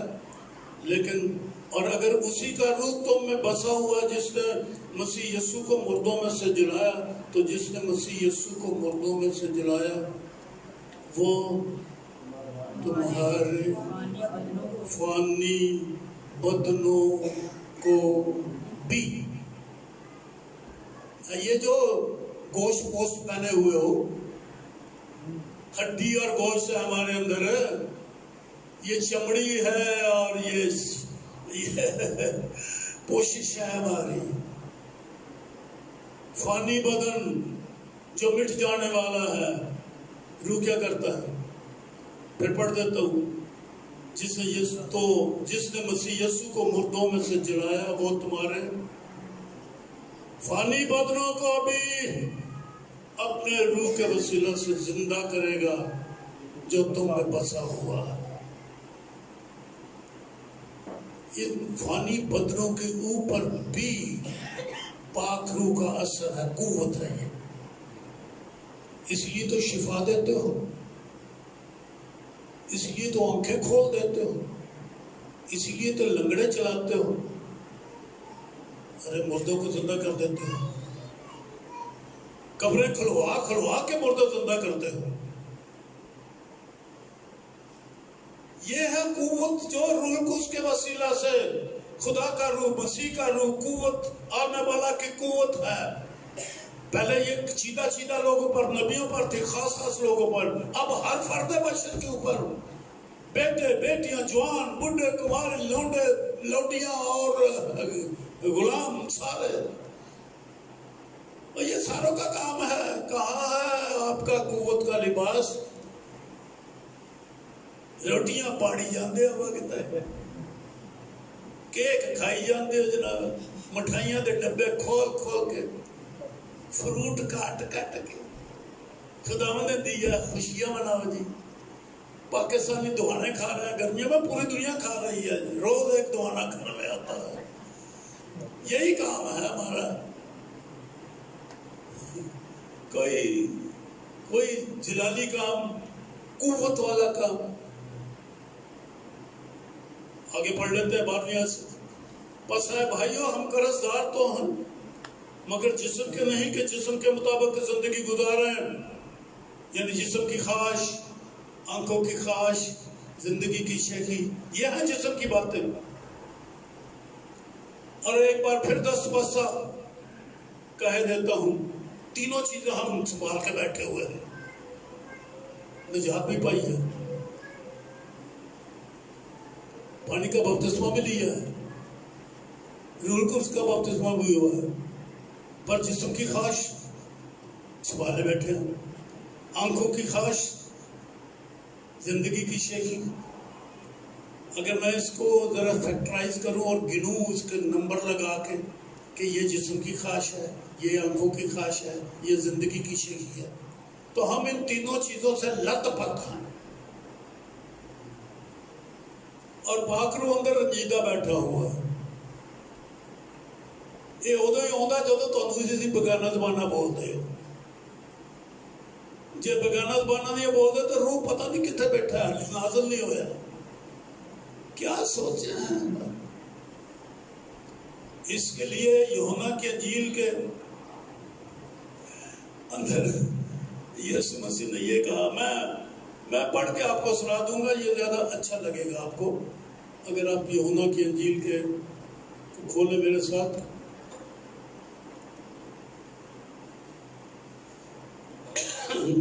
لیکن اور اگر اسی کا روح تم میں بسا ہوا جس نے مسیح یسوع کو مردوں میں سے جلایا، تو جس نے مسیح یسوع کو مردوں میں سے جلایا وہ تمہارے فانی بدنوں کو بھی۔ یہ جو گوشت پوست پہنے ہوئے ہو، ہڈی اور گوشت ہے ہمارے اندر ہے، یہ چمڑی ہے اور یہ پوشش ہے ہماری۔ فانی بدن جو مٹ جانے والا ہے، روح کیا کرتا ہے؟ پھر پڑھ دیتا ہوں، جس نے مسیح یسوع کو مردوں میں سے جلایا وہ تمہارے فانی بدنوں کو بھی اپنے روح کے وسیلہ سے زندہ کرے گا جو تم میں بسا ہوا ہے۔ ان فانی بدنوں کے اوپر بھی پاک روح کا اثر ہے، قوت ہے۔ یہ اس لیے تو شفا دیتے ہو، اس لیے تو آنکھیں کھول دیتے ہو، اس لیے تو لنگڑے چلاتے ہو، ارے مردوں کو زندہ کر دیتے ہو، قبریں کھلوا کے مردے زندہ کرتے ہو۔ یہ ہے قوت جو روح القدس کے وسیلہ سے، خدا کا روح، مسیح کا روح، قوت آنے والا کی قوت ہے۔ پہلے یہ چیدہ لوگوں پر، نبیوں پر تھی، خاص لوگوں پر، اب ہر فرد بشر کے اوپر، بیٹے بیٹیاں، جوان بڈھے کنوارے، لونڈے لونڈیاں اور غلام، سارے۔ اور یہ ساروں کا کام ہے۔ کہاں ہے آپ کا قوت کا لباس؟ روٹیاں پاڑی جاندے ہو کتے، کیک کھائی جاندے ہو جناب، مٹھائیاں دے ڈبے کھول کے، فروٹ کٹ کے خداوند نے دیا، خوشیاں مناؤ جی۔ پاکستانی دوانے کھا رہے ہیں گرمیوں میں، پوری دنیا کھا رہی ہے، روز ایک دوانا کھانا میں آتا ہے۔ یہی کام ہے ہمارا۔ کوئی جلالی کام، قوت والا کام۔ آگے پڑھ لیتے ہیں 12ویں سے۔ پس ہے بھائیو، ہم قرضدار تو ہیں مگر جسم کے نہیں کہ جسم کے مطابق زندگی گزاریں۔ یعنی جسم کی خواہش، آنکھوں کی خواہش، زندگی کی شیخی، یہ ہیں جسم کی باتیں. اور ایک بار پھر 10 بسا کہہ دیتا ہوں، تینوں چیزیں ہم سنبھال کے بیٹھے ہوئے ہیں. نجات بھی پائی ہے، پانی کا بپتسمہ بھی لیا ہے، روح القدس کا بپتسمہ بھی ہوا ہے، پر جسم کی خواہش سنبھالے بیٹھے ہیں. آنکھوں کی خواہش، زندگی کی شیخی. اگر میں اس کو ذرا فیکٹرائز کروں اور گنوں اس کے نمبر لگا کے کہ یہ جسم کی خواہش ہے، یہ آنکھوں کی خواہش ہے، یہ زندگی کی شیخی ہے، تو ہم ان تینوں چیزوں سے لت پت ہیں. اور پاکرو اندر رنجیدہ بیٹھا ہوا ہے. یہ ادو ہی آتا جدو تمہیں کسی بگانا زبانہ بولتے ہو. جی بگانا زبانہ نہیں بولتے تو روح پتہ نہیں کتنے بیٹھا ہے، نازل نہیں ہویا. کیا سوچے ہیں؟ اس کے لیے یوحنا کی انجیل کے اندر یسوع مسیح نے یہ کہا، میں پڑھ کے آپ کو سنا دوں گا، یہ زیادہ اچھا لگے گا آپ کو. اگر آپ یوحنا کی انجیل کے کھولیں میرے ساتھ.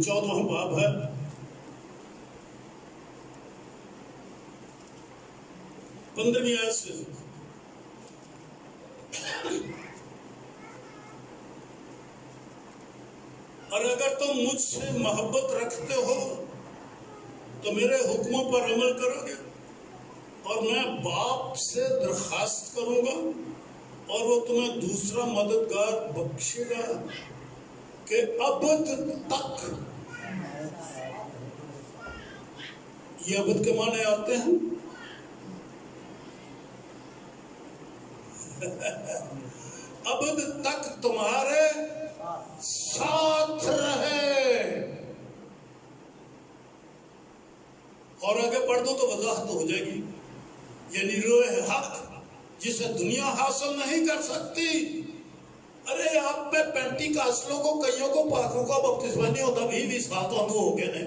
چودواں باب ہے، پندرہویں آیت سے. اور اگر تم مجھ سے محبت رکھتے ہو تو میرے حکموں پر عمل کرو گے، اور میں باپ سے درخواست کروں گا اور وہ تمہیں دوسرا مددگار بخشے گا کہ ابد تک. یہ ابد کے معنی آتے ہیں ابد تک تمہارے ساتھ رہے. اور آگے پڑھ دو تو وضاحت ہو جائے گی. یعنی روح حق جسے دنیا حاصل نہیں کر سکتی. ارے آپ پہ پینٹی کاسلوں کو کئیوں کو پاکوں کا بپتسمہ نہیں ہوتا بھی ساتھ ہو گئے نے.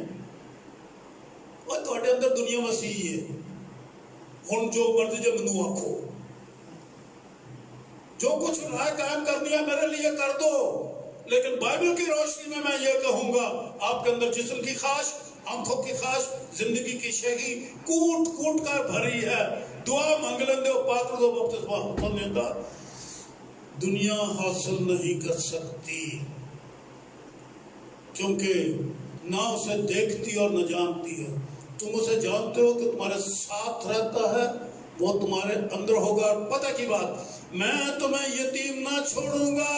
اور تھوڑے اندر دنیا مسیحی ہے. ہن جو مرضی جو منو آکھو، جو کچھ رائے قائم کرنی ہے میرے لیے کر دو، لیکن بائبل کی روشنی میں یہ کہوں گا آپ کے اندر جسم کی خواہش، آنکھوں کی خواہش، زندگی کی شیخی کوٹ کوٹ کر بھری ہے. دعا مانگ لیندے ہو پاک رو بپتسمہ حاصل لیندہ. دنیا حاصل نہیں کر سکتی کیونکہ نہ اسے دیکھتی اور نہ جانتی ہے. تم اسے جانتے ہو کہ تمہارے ساتھ رہتا ہے، وہ تمہارے اندر ہوگا. اور پتہ کی بات، میں تمہیں یتیم نہ چھوڑوں گا.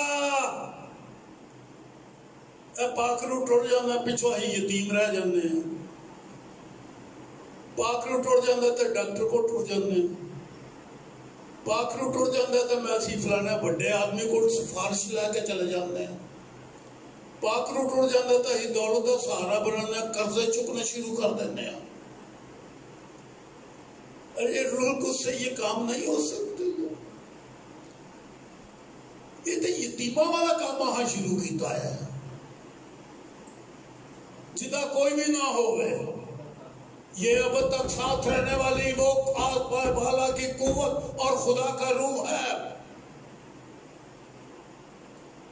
اے پاکرو ٹوڑ جانا پچھو ہی یتیم رہ جانے ہیں. پاکرو ٹوڑ جانا تے ڈاکٹر کو ٹوڑ جانے ہیں. پاکرو ٹوڑ جانا تے میں اسی فلانے بڑے آدمی کو سفارش لے کے چلے جانے ہیں. پاکرو ٹوڑ جانا تے ہی دولت دا سہارا بنانا، قرضے چکنے شروع کر دینے ہیں. ارے روح القدس سے یہ کام نہیں ہو سکتے. یہ تو یتیمہ والا کام وہاں شروع کیتا ہے جدا کوئی بھی نہ ہوئے. یہ اب تک ساتھ رہنے والی وہ خاص پائے بالا کی قوت اور خدا کا روح ہے.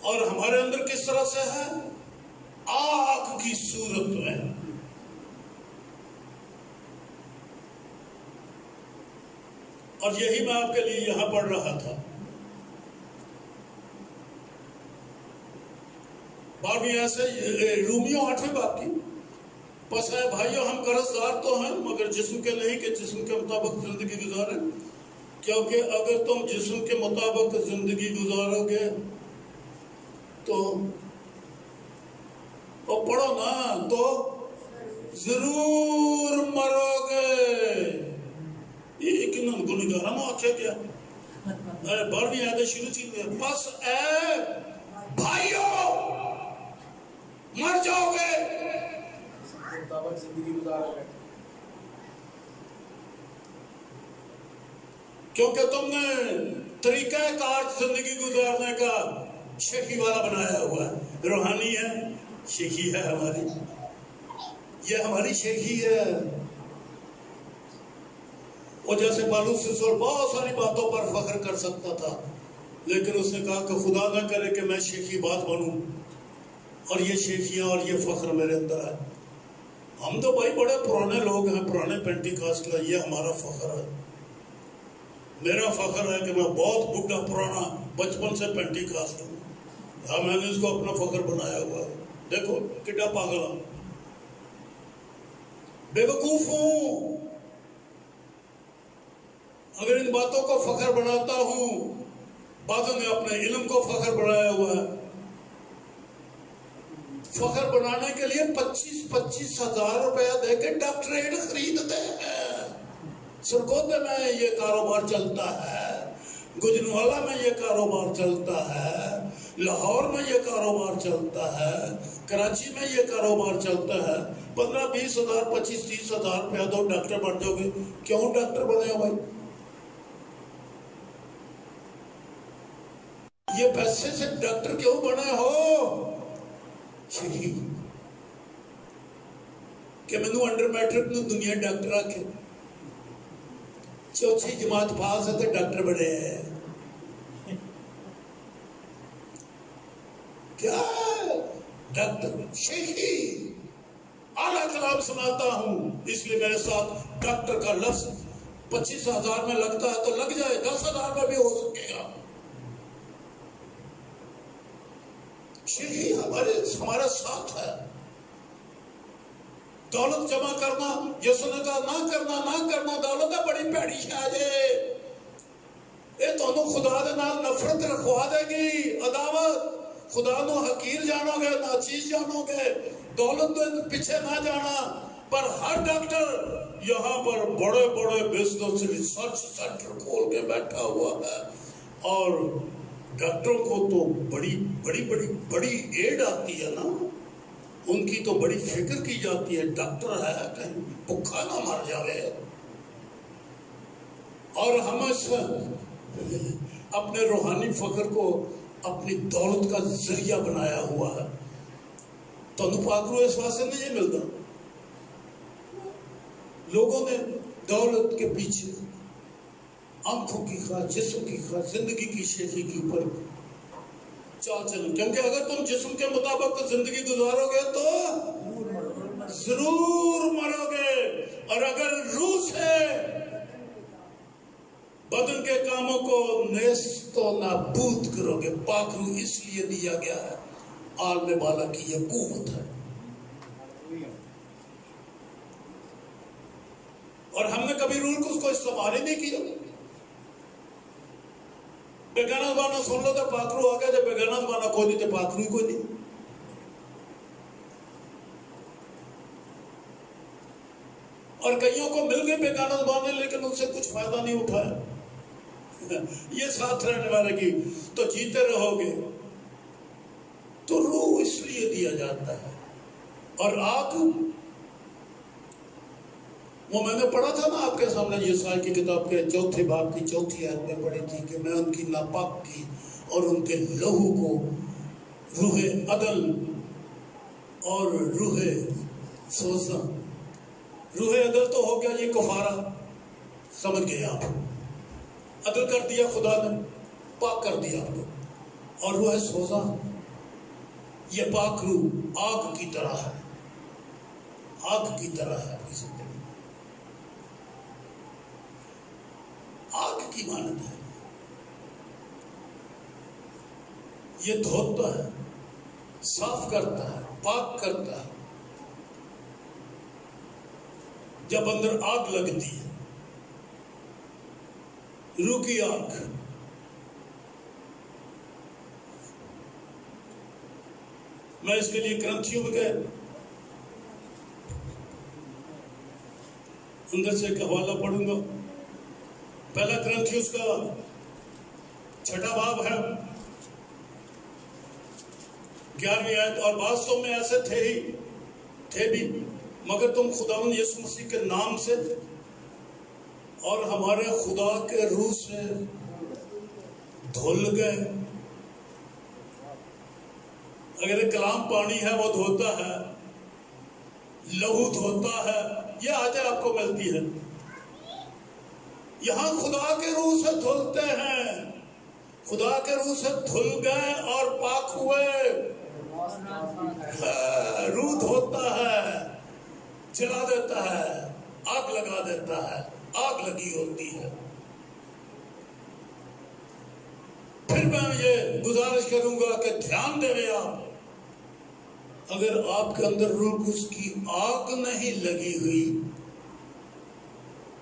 اور ہمارے اندر کس طرح سے ہے؟ آگ کی صورت میں. اور یہی میں آپ کے لیے یہاں پڑھ رہا تھا. 12ویں ایسے رومیوں 8ویں باب کی. پس ہے بھائیو ہم قرضدار تو ہیں مگر جسم کے نہیں کہ جسم کے مطابق زندگی گزاریں، کیونکہ اگر تم جسم کے مطابق زندگی گزارو گے تو پڑھو نا تو ضرور مرو گے. یہ کنن گنگارہ میں آکھے گیا. 12ویں آیت شروع چیز ہے، پس اے بھائیو مر جاؤ گے کیونکہ تم نے طریقہ کار زندگی گزارنے کا شیخی والا بنایا ہوا ہے. روحانی ہے، شیخی ہے ہماری. یہ ہماری شیخی ہے. وہ جیسے بالو سسر بہت ساری باتوں پر فخر کر سکتا تھا، لیکن اس نے کہا کہ خدا نہ کرے کہ میں شیخی بات بنوں اور یہ شیخیاں اور یہ فخر میرے اندر ہے. ہم تو بھائی بڑے پرانے لوگ ہیں، پرانے پینٹیکاسٹ کا، یہ ہمارا فخر ہے. میرا فخر ہے کہ میں بہت بڈھا پرانا بچپن سے پینٹیکاسٹ ہوں. ہاں، میں نے اس کو اپنا فخر بنایا ہوا ہے. دیکھو کتنا پاگل ہوں، بے وقوف ہوں. اگر ان باتوں کو فخر بناتا ہوں، بعضوں نے اپنے علم کو فخر بنایا ہوا ہے. فخر بنانے کے لیے 25 ہزار روپیہ دے کے ڈاکٹریٹ خریدتے ہیں. سرگودا میں یہ کاروبار چلتا ہے، گجرانوالہ میں یہ کاروبار چلتا ہے، لاہور میں یہ کاروبار چلتا ہے، کراچی میں یہ کاروبار چلتا ہے. 15-20 ہزار 25-30 ہزار روپیہ دو ڈاکٹر بن جاؤ گے. کیوں ڈاکٹر بنے ہو بھائی؟ یہ پیسے سے ڈاکٹر کیوں بنے ہو؟ کہ میں انڈر میٹرک نو دنیا ڈاکٹر آکے 4 جماعت پاس ہے تو ڈاکٹر بنے ہیں. کیا ڈاکٹر شیخی اعلیٰ کلام سناتا ہوں، اس لیے میرے ساتھ ڈاکٹر کا لفظ 25 ہزار میں لگتا ہے تو لگ جائے، 10 ہزار میں بھی ہو سکے گا. شیخی ہمارے ساتھ ہے. دولت جمع کرنا، یسو نے کہا نہ کرنا دولت ہے بڑی پیڑی شاید ہے، یہ تو خدا دے نال نفرت رکھوا دے گی، عداوت. خدا نو حقیر جانو گے، ناچیز جانو گے، دولت دے پیچھے نہ جانا. پر ہر ڈاکٹر یہاں پر بڑے بڑے بزنس ریسرچ سینٹر کھول کے بیٹھا ہوا ہے، اور ڈاکٹروں کو تو بڑی ایڈ آتی ہے نا، ان کی تو بڑی فکر کی جاتی ہے. ڈاکٹر ہے کہیں بھوکا نہ مر جاوے. اور ہم اپنے روحانی فخر کو اپنی دولت کا ذریعہ بنایا ہوا ہے. تو پاک روح اس واسطے نہیں ملتا. لوگوں نے دولت کے پیچھے آنکھوں کی خواہ، جسم کی خواہ، زندگی کی شیخی کے اوپر چال چلو. کیونکہ اگر تم جسم کے مطابق زندگی گزارو گے تو ضرور مرو گے، اور اگر روح سے بدن کے کاموں کو نیست و نابود کرو گے. پاک روح اس لیے دیا گیا ہے، عالم بالا کی یہ قوت ہے. اور ہم نے کبھی روح کو اس کو استعمال ہی نہیں کیا. بیگانہ زبانہ سن لو تو پاک روح آ گیا، جب بیگانہ زبانہ کوئی نہیں تو پاک روح کوئی نہیں. اور کئیوں کو مل گئے بیگانہ زبانیں، لیکن ان سے کچھ فائدہ نہیں اٹھایا. یہ ساتھ رہنے والے کی تو جیتے رہو گے. تو روح اس لیے دیا جاتا ہے. اور آگ، وہ میں نے پڑھا تھا نا آپ کے سامنے یسائی کی کتاب کے 4 باب کی 4 آیت میں پڑھی تھی کہ میں ان کی ناپاک کی اور ان کے لہو کو روح عدل اور روح سوزاں. روح عدل تو ہو گیا یہ کفارہ، سمجھ گئے آپ، عدل کر دیا خدا نے، پاک کر دیا آپ کو. اور روح سوزاں یہ پاک روح آگ کی طرح ہے، آگ کی طرح ہے. آگ کی مانند ہے. یہ دھوتا ہے، صاف کرتا ہے، پاک کرتا ہے. جب اندر آگ لگتی ہے، روح کی آگ، میں اس کے لیے کرنتھیوں میں گئے، اندر سے ایک حوالہ پڑھوں گا. پہلا کرنتھیوس کا 6 باب ہے، 11ویں آیت. اور واستو میں ایسے تھے بھی، مگر تم خداوند یسوع مسیح کے نام سے اور ہمارے خدا کے روح سے دھل گئے. اگر ایک کلام پانی ہے وہ دھوتا ہے، لہو دھوتا ہے، یہ آیتیں آپ کو ملتی ہے۔ یہاں خدا کے روح سے دھلتے ہیں، خدا کے روح سے دھل گئے اور پاک ہوئے۔ روح دھوتا ہے، جلا دیتا ہے، آگ لگا دیتا ہے، آگ لگی ہوتی ہے۔ پھر میں یہ گزارش کروں گا کہ دھیان دیں آپ، اگر آپ کے اندر روح القدس کی آگ نہیں لگی ہوئی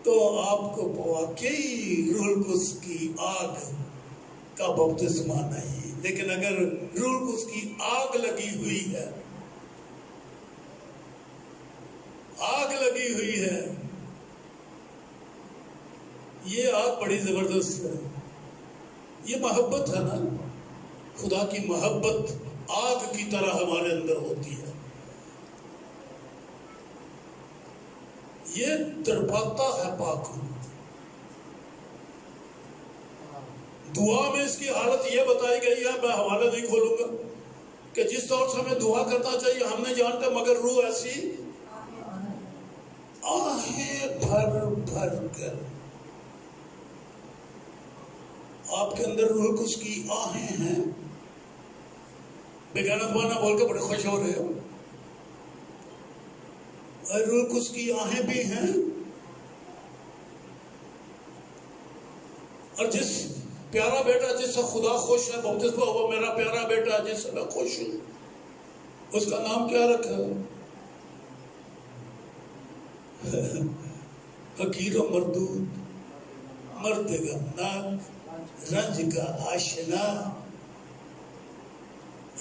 تو آپ کو واقعی روح القدس کی آگ کا بپتسمہ نہیں۔ لیکن اگر روح القدس کی آگ لگی ہوئی ہے، آگ لگی ہوئی ہے، یہ آگ بڑی زبردست ہے، یہ محبت ہے نا، خدا کی محبت آگ کی طرح ہمارے اندر ہوتی ہے، یہ تڑپاتا ہے پاک۔ دعا میں اس کی حالت یہ بتائی گئی ہے، میں حوالہ نہیں کھولوں گا، کہ جس طور سے ہمیں دعا کرنا چاہیے ہم نے جانتے، مگر روح ایسی آہیں بھر بھر کر، آپ کے اندر روح القدس کی آہیں ہیں، بےگانت بانا بول کے بڑے خوش ہو رہے ہو، اور روح القدس کی آہیں بھی ہیں، اور جس پیارا بیٹا جس سے خدا خوش ہے، بپتسمہ ہوا میرا پیارا بیٹا جس سے میں خوش ہوں، اس کا نام کیا رکھا؟ حقیر و مردود، مرد غمناک، رنج کا آشنا۔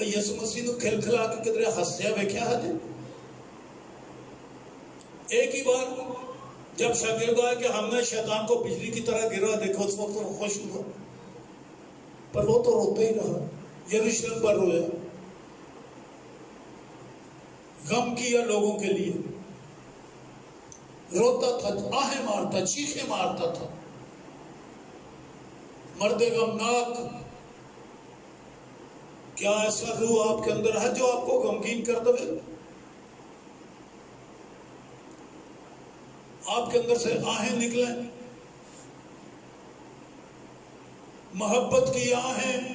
یسوع مسیح نو کھل کھلا کے کدھر ہسیا ویکھیا ہے؟ ایک ہی بار جب شاگرد آئے کہ ہم نے شیطان کو بجلی کی طرح گرا دیکھا، اس وقت وہ خوش ہوا، پر وہ تو روتے ہی رہا، یروشلم پر رویا، غم کیا لوگوں کے لیے، روتا تھا، آہیں مارتا، چیخیں مارتا تھا۔ مرد غمناک، کیا ایسا روح آپ کے اندر ہے جو آپ کو غمگین کر دے؟ آپ کے اندر سے آہیں نکلیں، محبت کی آہیں۔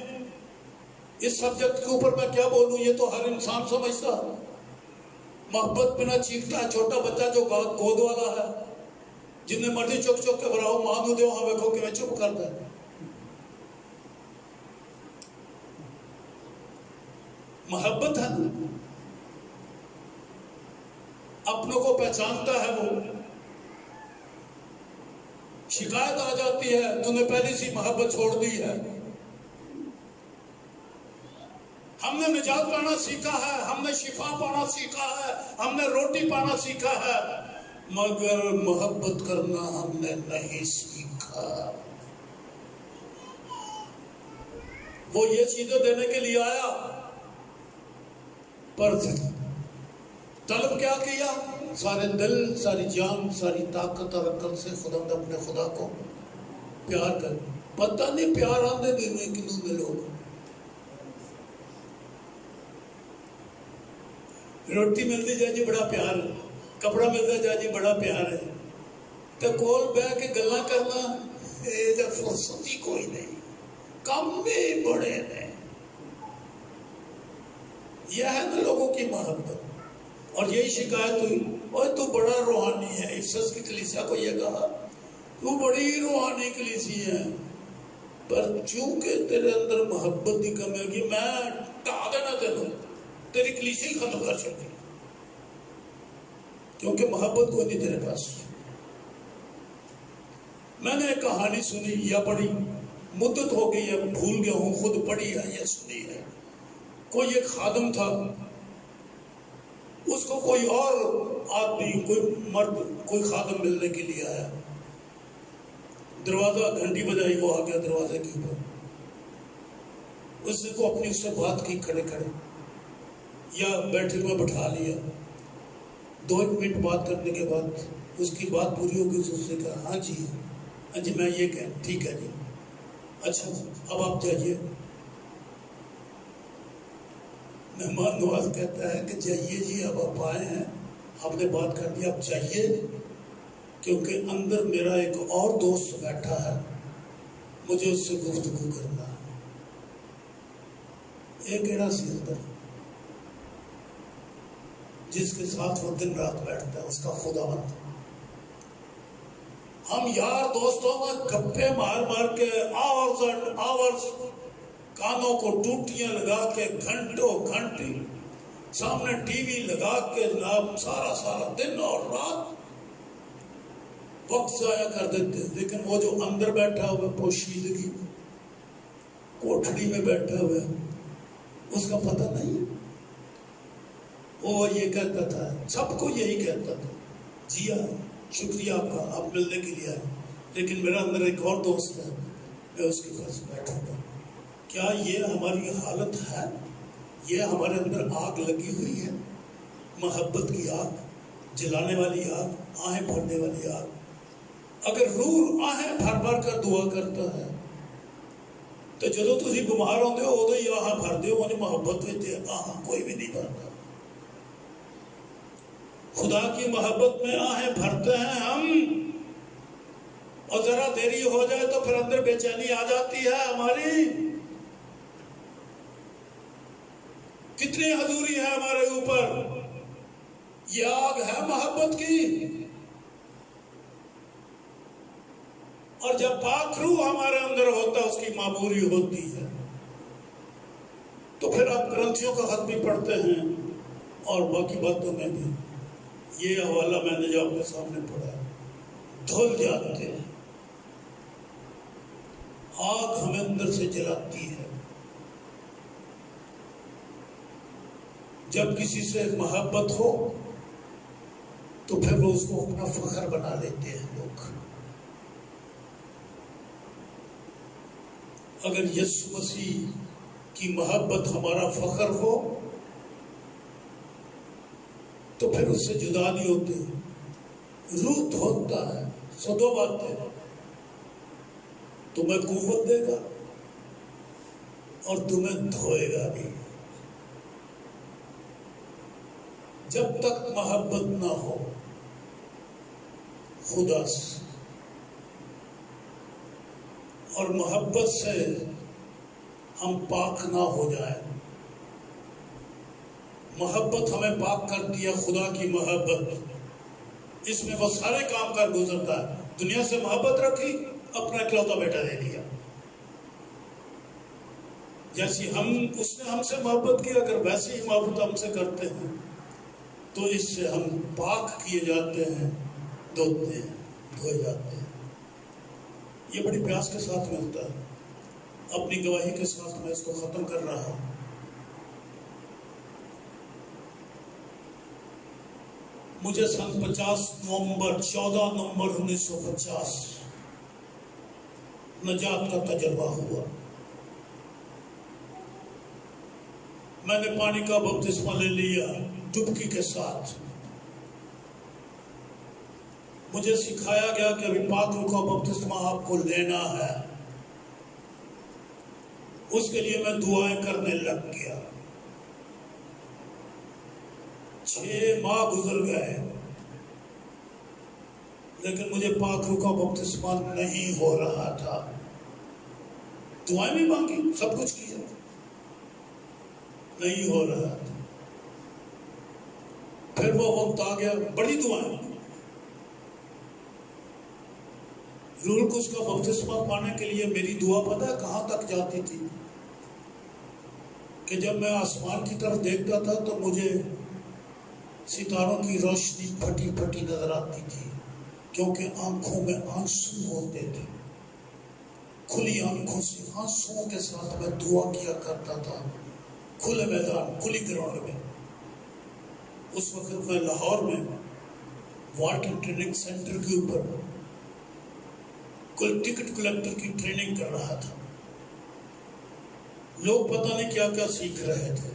اس سبجیکٹ کے اوپر میں کیا بولوں، یہ تو ہر انسان سمجھتا ہے۔ محبت بنا چیختا ہے، چھوٹا بچہ جو گود والا ہے، جنہیں مرضی چک چک کے بھراؤ، ماں نو دیو ہاں ویکھو کہ میں چپ کرتا ہے۔ محبت ہے نا، اپنوں کو پہچانتا ہے وہ۔ شکایت آ جاتی ہے، تو نے پہلی سی محبت چھوڑ دی ہے۔ ہم نے نجات پانا سیکھا ہے، ہم نے شفا پانا سیکھا ہے، ہم نے روٹی پانا سیکھا ہے، مگر محبت کرنا ہم نے نہیں سیکھا۔ وہ یہ چیزیں دینے کے لیے آیا، پر طلب کیا کیا؟ سارے دل، ساری جان، ساری طاقت اور عقل سے خدا نے اپنے خدا کو پیار کر۔ پتہ نہیں پیار آنے دینے کنوں میں لوگ، روٹی ملتی جائے جی بڑا پیار ہے، کپڑا ملتا جائے جی بڑا پیار ہے، تو کول بہ کے گلاں کرنا یہ فرصت ہی کوئی نہیں، کم بھی بڑے نے۔ یہ ہے نا لوگوں کی محبت۔ اور یہی شکایت ہوئی، اوہ تو بڑا روحانی ہے۔ افسس کی کلیسیا کو یہ کہا تو بڑی روحانی کلیسی ہے، پر چونکہ تیرے اندر محبت کی کمی ہوگی، میں ٹھا دینا تینوں، تیری کلیسی ہی ختم کر سکتی، کیونکہ محبت کوئی نہیں تیرے پاس۔ میں نے ایک کہانی سنی یا پڑھی، مدت ہو گئی ہے، بھول گیا ہوں، خود پڑھی ہے یا سنی ہے۔ کوئی ایک خادم تھا، اس کو کوئی اور آدمی، کوئی مرد، کوئی خادم ملنے کے لیے آیا، دروازہ گھنٹی بجائی، وہ آ گیا دروازے کے اوپر، اس کو اپنی اس سے بات کی کھڑے کھڑے یا بیٹھک میں بٹھا لیا۔ 2 منٹ بات کرنے کے بعد اس کی بات پوری ہو گئی، اس سے کہا ہاں جی میں یہ کہہ، ٹھیک ہے جی، اچھا اب آپ جائیے۔ مہمان نواز کہتا ہے کہ جائیے جی، اب آپ آئے ہیں، آپ نے بات کر دی، اب چاہیے کیونکہ اندر میرا ایک اور دوست بیٹھا ہے، مجھے اس سے گفتگو کرنا ہے۔ ایک ایڑا سی اندر جس کے ساتھ وہ دن رات بیٹھتا ہے، اس کا خداوند۔ ہم یار دوستوں میں گپے مار مار کے آورز اینڈ آورز، کانوں کو ٹوٹیاں لگا کے گھنٹوں گھنٹے سامنے ٹی وی لگا کے جناب سارا دن اور رات وقت ضائع کر دیتے، لیکن وہ جو اندر بیٹھا ہوا پوشیدگی کوٹھڑی میں بیٹھا ہوا اس کا پتہ نہیں۔ وہ یہ کہتا تھا، سب کو یہی کہتا تھا، جی ہاں شکریہ آپ کا، آپ ملنے کے لیے آئے، لیکن میرا اندر ایک اور دوست ہے، میں اس کے پاس بیٹھوں گا۔ کیا یہ ہماری حالت ہے؟ یہ ہمارے اندر آگ لگی ہوئی ہے، محبت کی آگ، جلانے والی آگ، آہیں بھرنے والی آگ۔ اگر روح آہیں بھر بھر کر دعا کرتا ہے تو جدو تسی بیمار ہوندے ہو ادو ہی آہاں بھر دیو، انہیں محبت میں آہاں کوئی بھی نہیں بھرتا۔ خدا کی محبت میں آہیں بھرتے ہیں ہم، اور ذرا دیری ہو جائے تو پھر اندر بے چینی آ جاتی ہے ہماری۔ کتنی حضوری ہے ہمارے اوپر، یہ آگ ہے محبت کی۔ اور جب پاک روح ہمارے اندر ہوتا ہے، اس کی معموری ہوتی ہے، تو پھر آپ گرنتھیوں کا خط بھی پڑھتے ہیں اور باقی باتوں میں بھی یہ حوالہ میں نے جو آپ کے سامنے پڑھا ہے، دھل جاتے ہیں۔ آگ ہمیں اندر سے جلاتی ہے۔ جب کسی سے محبت ہو تو پھر وہ اس کو اپنا فخر بنا لیتے ہیں لوگ۔ اگر یسوع مسیح کی محبت ہمارا فخر ہو تو پھر اس سے جدا نہیں ہوتے۔ روح دھوتا ہے، سو دو باتیں، تمہیں قوت دے گا اور تمہیں دھوئے گا بھی۔ جب تک محبت نہ ہو خدا سے، اور محبت سے ہم پاک نہ ہو جائیں، محبت ہمیں پاک کرتی ہے، خدا کی محبت، اس میں وہ سارے کام کر گزرتا ہے۔ دنیا سے محبت رکھی، اپنا اکلوتا بیٹا دے دیا۔ جیسی اس نے ہم سے محبت کی، اگر ویسی ہی محبت ہم سے کرتے ہیں تو اس سے ہم پاک کیے جاتے ہیں، دھوتے ہیں، دھوئے جاتے ہیں۔ یہ بڑی پیاس کے ساتھ ملتا ہے۔ اپنی گواہی کے ساتھ میں اس کو ختم کر رہا ہوں۔ مجھے سن 14 نومبر 1950 نجات کا تجربہ ہوا۔ میں نے پانی کا بپتسمہ لے لیا ڈبکی کے ساتھ۔ مجھے سکھایا گیا کہ ابھی پاک روح کا بپتسمہ آپ کو لینا ہے۔ اس کے لیے میں دعائیں کرنے لگ گیا۔ 6 ماہ گزر گئے لیکن مجھے پاک روح کا بپتسمہ نہیں ہو رہا تھا۔ دعائیں بھی مانگی، سب کچھ کیا، نہیں ہو رہا تھا۔ پھر وہ وقت آ گیا، بڑی دعائیں، روح القدس کا بپتسمہ پانے کے لیے میری دعا پتہ ہے کہاں تک جاتی تھی؟ کہ جب میں آسمان کی طرف دیکھتا تھا تو مجھے ستاروں کی روشنی پھٹی پھٹی نظر آتی تھی، کیونکہ آنکھوں میں آنسو ہوتے تھے۔ کھلی آنکھوں سے آنسوؤں کے ساتھ میں دعا کیا کرتا تھا، کھلے میدان، کھلی گراؤنڈ میں۔ اس وقت میں لاہور میں واٹر ٹریننگ سینٹر کے اوپر کوئی ٹکٹ کلیکٹر کی ٹریننگ کر رہا تھا۔ لوگ پتہ نہیں کیا کیا سیکھ رہے تھے۔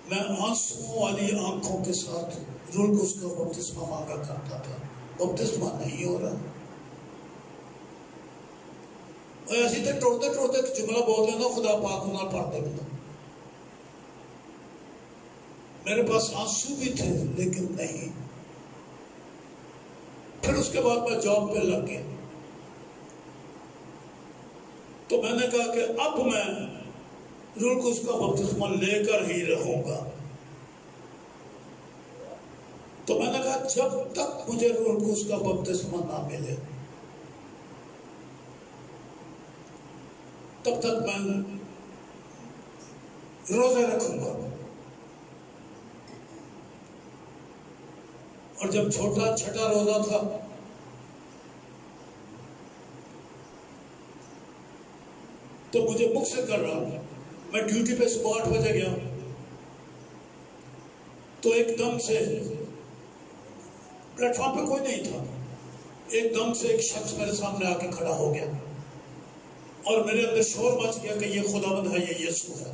میں آنسوؤں والی آنکھوں کے ساتھ روح القدس کا بپتسمہ مانگا کرتا تھا، بپتسمہ نہیں ہو رہا۔ اور ایسی تے ٹوڑتے ٹوڑتے جملہ بول دینا، خدا پاک ہونا پڑھتے بنا۔ میرے پاس آنسو بھی تھے لیکن نہیں. پھر اس کے بعد میں جاب پہ لگ گیا. تو میں نے کہا کہ اب میں روح القدس کا بپتسمہ لے کر ہی رہوں گا. تو میں نے کہا جب تک مجھے روح القدس کا بپتسمہ نہ ملے تب تک میں روزہ رکھوں گا. اور جب چھٹا روزہ تھا تو مجھے مکثر کر رہا تھا. میں ڈیوٹی پہ صبح 8 بجے گیا تو ایک دم سے پلیٹ فارم پہ کوئی نہیں تھا. ایک دم سے ایک شخص میرے سامنے آ کے کھڑا ہو گیا اور میرے اندر شور مچ گیا کہ یہ خداوند ہے, یہ یسوع ہے.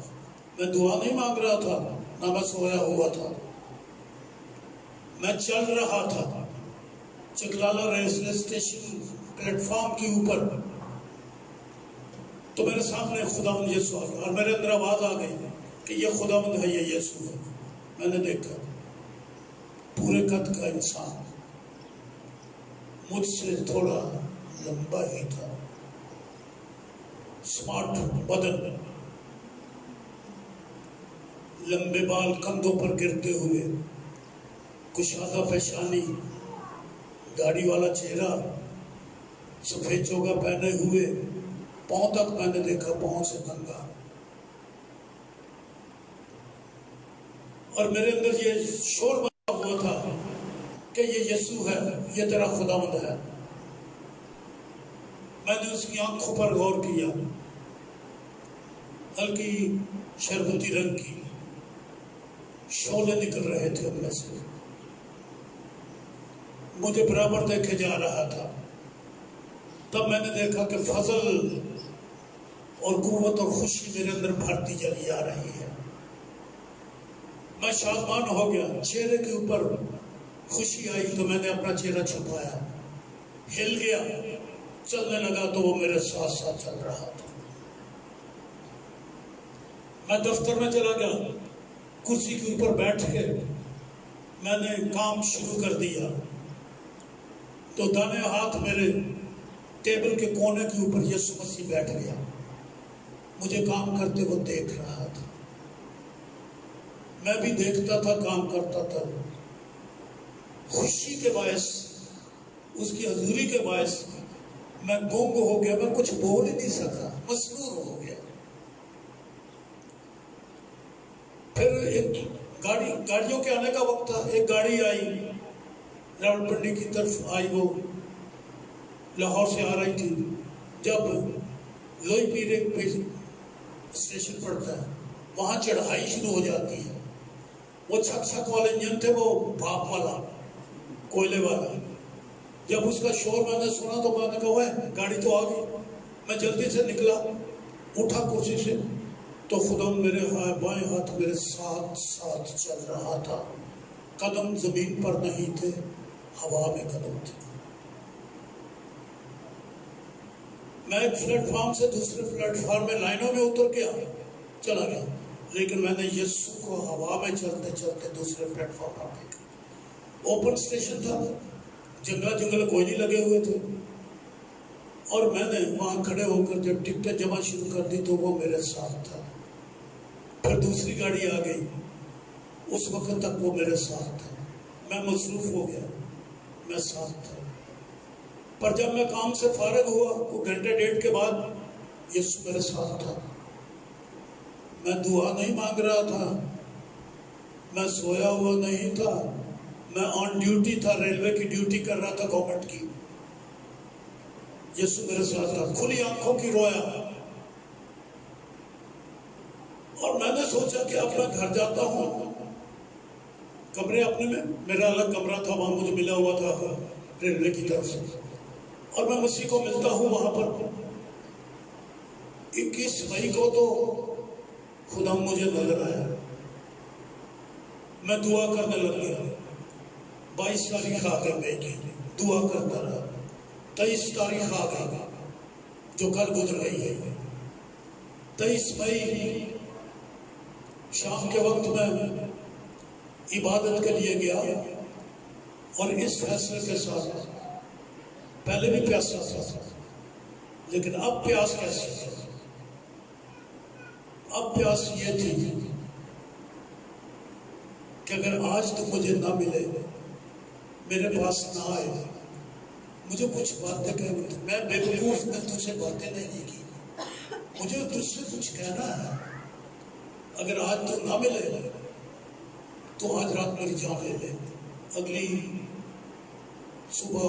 میں دعا نہیں مانگ رہا تھا, نہ میں سویا ہوا تھا, میں چل رہا تھا Chaklala railway station plate form کے اوپر. تو میرے سامنے خداوند یسوع آ گیا اور میرے اندر آواز آ گئی کہ یہ خداوند ہے, یہ یسوع ہے. میں نے دیکھا پورے قد کا انسان, مجھ سے تھوڑا لمبا ہی تھا, سمارٹ بدن, لمبے بال کندھوں پر گرتے ہوئے, کشادہ پیشانی, داڑھی والا چہرہ, سفید چوگا پہنے ہوئے, پاؤں تک میں نے دیکھا, پاؤں سے ننگا. اور میرے اندر یہ شور بنا ہوا تھا کہ یہ یسوع ہے, یہ تیرا خداوند ہے. میں نے اس کی آنکھوں پر غور کیا, ہلکی شربتی رنگ کی, شعلے نکل رہے تھے ان میں سے. مجھے برابر دیکھے جا رہا تھا. تب میں نے دیکھا کہ فضل اور قوت اور خوشی میرے اندر بھرتی چلی آ رہی ہے. میں شادمان ہو گیا, چہرے کے اوپر خوشی آئی تو میں نے اپنا چہرہ چھپایا, ہل گیا, چلنے لگا تو وہ میرے ساتھ ساتھ چل رہا تھا. میں دفتر میں چلا گیا, کرسی کے اوپر بیٹھ کے میں نے کام شروع کر دیا تو دائیں ہاتھ میرے ٹیبل کے کونے کے اوپر یسوع مسیح بیٹھ گیا. مجھے کام کرتے وہ دیکھ رہا تھا, میں بھی دیکھتا تھا, کام کرتا تھا. خوشی کے باعث, اس کی حضوری کے باعث میں گنگ ہو گیا, میں کچھ بول ہی نہیں سکا, مسرور ہو گیا. پھر ایک گاڑیوں کے آنے کا وقت تھا. ایک گاڑی آئی, راولپنڈی کی طرف آئی, وہ لاہور سے آ رہی تھی. جب لوئی پیر ایک اسٹیشن پڑتا ہے وہاں چڑھائی شروع ہو جاتی ہے. وہ چھک چھک والے انجن تھے, وہ بھاپ والا, کوئلے والا. جب اس کا شور میں نے سنا تو میں نے کہا وہ گاڑی تو آ گئی. میں جلدی سے نکلا, اٹھا کرسی سے تو خدا میرے بائیں ہاتھ میرے ساتھ ساتھ چل رہا تھا. قدم زمین پر نہیں تھے, ہوا میں قدم تھے. میں ایک پلیٹ فارم سے دوسرے پلیٹ فارم میں لائنوں میں اتر گیا, چلا گیا, لیکن میں نے یسوع کو ہوا میں چلتے چلتے دوسرے پلیٹ فارم پر دیکھا. اوپن اسٹیشن تھا, جنگل کوئلے لگے ہوئے تھے, اور میں نے وہاں کھڑے ہو کر جب ٹکٹیں جمع شروع کر دی تو وہ میرے ساتھ تھا. پھر دوسری گاڑی آ گئی, اس وقت تک وہ میرے ساتھ تھا. میں مصروف ہو گیا, میں ساتھ تھا. پر جب میں کام سے فارغ ہوا وہ گھنٹے ڈیڑھ کے بعد یسوع میرے ساتھ تھا. میں دعا نہیں مانگ رہا تھا, میں سویا ہوا نہیں تھا, میں آن ڈیوٹی تھا, ریلوے کی ڈیوٹی کر رہا تھا, گورنمنٹ کی. یسوع میرے ساتھ تھا, کھلی آنکھوں کی رویا. اور میں نے سوچا کہ اب میں گھر جاتا ہوں. کمرے اپنے میں, میرا الگ کمرہ تھا, وہاں مجھے ملا ہوا تھا ریلوے کی طرف سے, اور میں مسیح کو ملتا ہوں وہاں پر. 21 مئی کو تو خدا مجھے نظر آیا, میں دعا کرنے لگ گیا. 22 تاریخ آ گئی, بیٹی دعا کرتا رہا. 23 تاریخ آ گئی جو کل گزر گئی ہے. 23 مئی شام کے وقت میں عبادت کے لیے گیا اور اس فیصلے کے ساتھ پہلے بھی پیاسا تھا لیکن اب پیاس کیسے تھی؟ اب پیاس یہ تھی کہ اگر آج تو مجھے نہ ملے، میرے پاس نہ آئے، مجھے کچھ باتیں کہہ، میں بے وقوف نے تجھ سے باتیں نہیں کی، مجھے تجھ سے کچھ کہنا ہے، اگر آج تو نہ ملے تو آج رات میری جان لے لے، اگلی صبح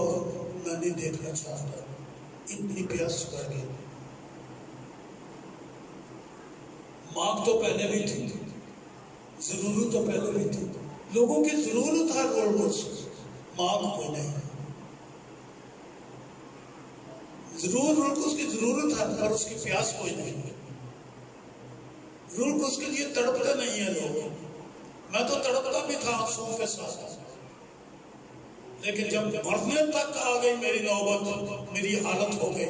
میں نہیں دیکھنا چاہتا۔ اتنی پیاس کر گئی۔ مانگ تو پہلے بھی تھی، ضرورت تو پہلے بھی تھی، لوگوں کی ضرورت ہر روز، مانگ کوئی نہیں، ضرور اس کی ضرورت ہے پر اس کی پیاس کوئی نہیں، رول اس کے لیے تڑپتے نہیں ہیں لوگ۔ میں تو تڑپتا بھی تھا آنسوؤں کے ساتھ، لیکن جب مرنے تک آ گئی میری نوبت، میری حالت ہو گئی،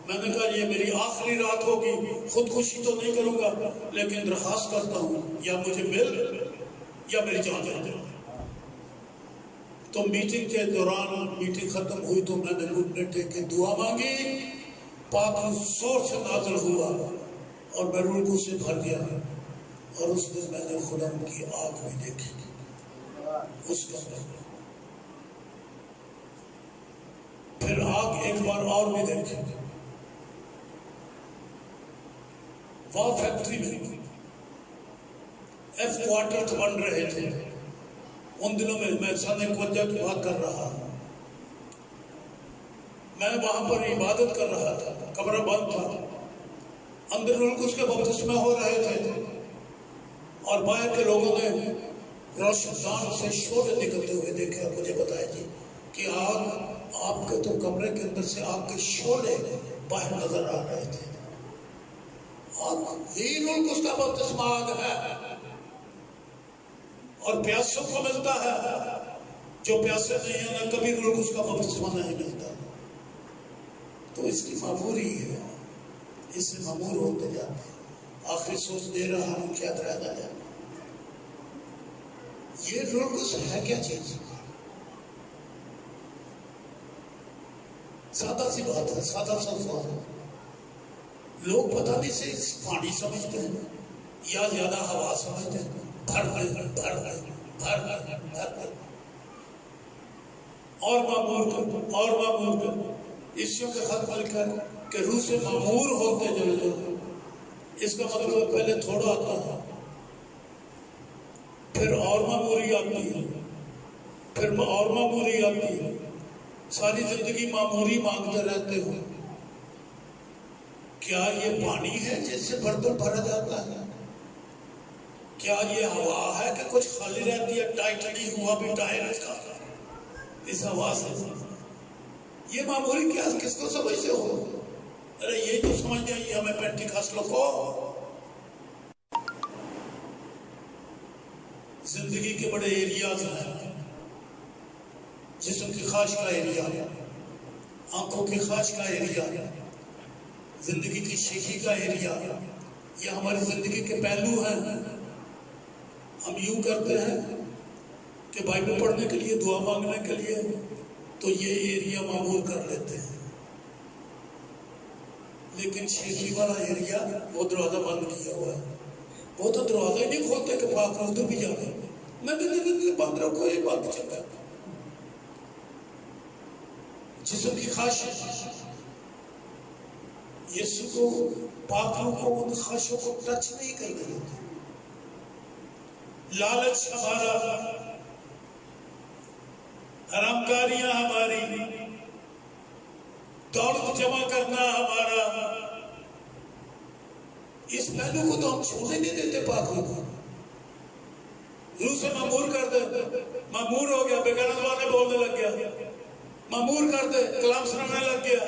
میں نے کہا یہ میری آخری رات ہوگی، خودکشی تو نہیں کروں گا لیکن درخواست کرتا ہوں یا مجھے مل یا میری جان لے دے۔ تو میٹنگ کے دوران میٹنگ ختم ہوئی تو میں نے گھٹنے ٹیک کے دعا مانگی، پاک زور سے نازل ہوا اور میں روح القدس سے بھر گیا، اور اس دن میں نے خدا کی آگ بھی دیکھی اس کا۔ پھر آگ ایک بار اور بھی دیکھی، وہاں فیکٹری میں ایف کوارٹرز بن رہے تھے ان دنوں میں سن 51 کی بات کر رہا ہوں، میں وہاں پر عبادت کر رہا تھا، کمرہ بند تھا، اندر روح القدس کے بپتسمے ہو رہے تھے، اور باہر کے لوگوں نے روشن دان سے شعلے نکلتے ہوئے دیکھے۔ مجھے بتایا جی کہ آگ، آپ کے تو کمرے کے اندر سے آگ کے شعلے باہر نظر آ رہے تھے۔ یہی روح القدس کا بپتسمہ آگ ہے، اور پیاسوں کو ملتا ہے، جو پیاسے نہیں ہیں نہ کبھی روح القدس کا بپتسمہ نہیں ملتا۔ تو اس کی معموری ہے، اس سے معمور ہوتے جاتے ہیں۔ آخری سوچ دے رہا ہوں کیا رہ جائے، یہ روح القدس ہے کیا چیز؟ سادہ سی بات ہے، سادہ سا سوال ہے۔ لوگ پتہ نہیں سے پانی سمجھتے ہیں یا زیادہ ہوا سمجھتے ہیں، بھر اور معمور کر عیسیوں کے خط مل کر کہ روح سے معمور ہوتے چلے۔ اس کا مطلب پہلے تھوڑا آتا ہے، پھر اور معموری آتی ہے، پھر اور معموری آتی ہے، ساری زندگی معموری مانگتے رہتے ہو۔ کیا یہ پانی ہے جس سے برتن بھرا جاتا ہے؟ کیا یہ ہوا ہے کہ کچھ خالی رہتی ہے، ٹائٹ نہیں ہوا بھی ٹائر کا اس ہوا سے؟ یہ معمولی کیا کس کو سمجھتے ہو؟ ارے یہ جو سمجھ گیا یہ ہمیں پینٹیکاسٹ لکھو۔ زندگی کے بڑے ایریاز ہیں، جسم کی خواہش کا ایریا، آنکھوں کی خواہش کا ایریا، زندگی کی شیخی کا ایریا، یہ ہماری زندگی کے پہلو ہیں۔ ہم یوں کرتے ہیں کہ بائبل پڑھنے کے لیے، دعا مانگنے کے لیے تو یہ ایریا معمول کر لیتے ہیں، لیکن شیخی والا ایریا وہ دروازہ بند کیا ہوا ہے، وہ تو دروازہ ہی نہیں کھولتے کہ پاک روح تو بھی جانے، نہیں بند رکھو، یہ بند چلتا ہے۔ جسم کی خواہش، یسوع کو، پاک روح کو ان خواہشوں کو ٹچ نہیں کرنے دیتے۔ لالچ ہمارا، حرامکاریاں ہماری، دولت جمع کرنا ہمارا، اس پہلو کو تو ہم چھوڑنے نہیں دیتے۔ پاک روح روح سے معمور کر دے، معمور ہو گیا، بغیر زبانیں بولنے لگ گیا، معمور کر دے، کلام سنانے لگ گیا۔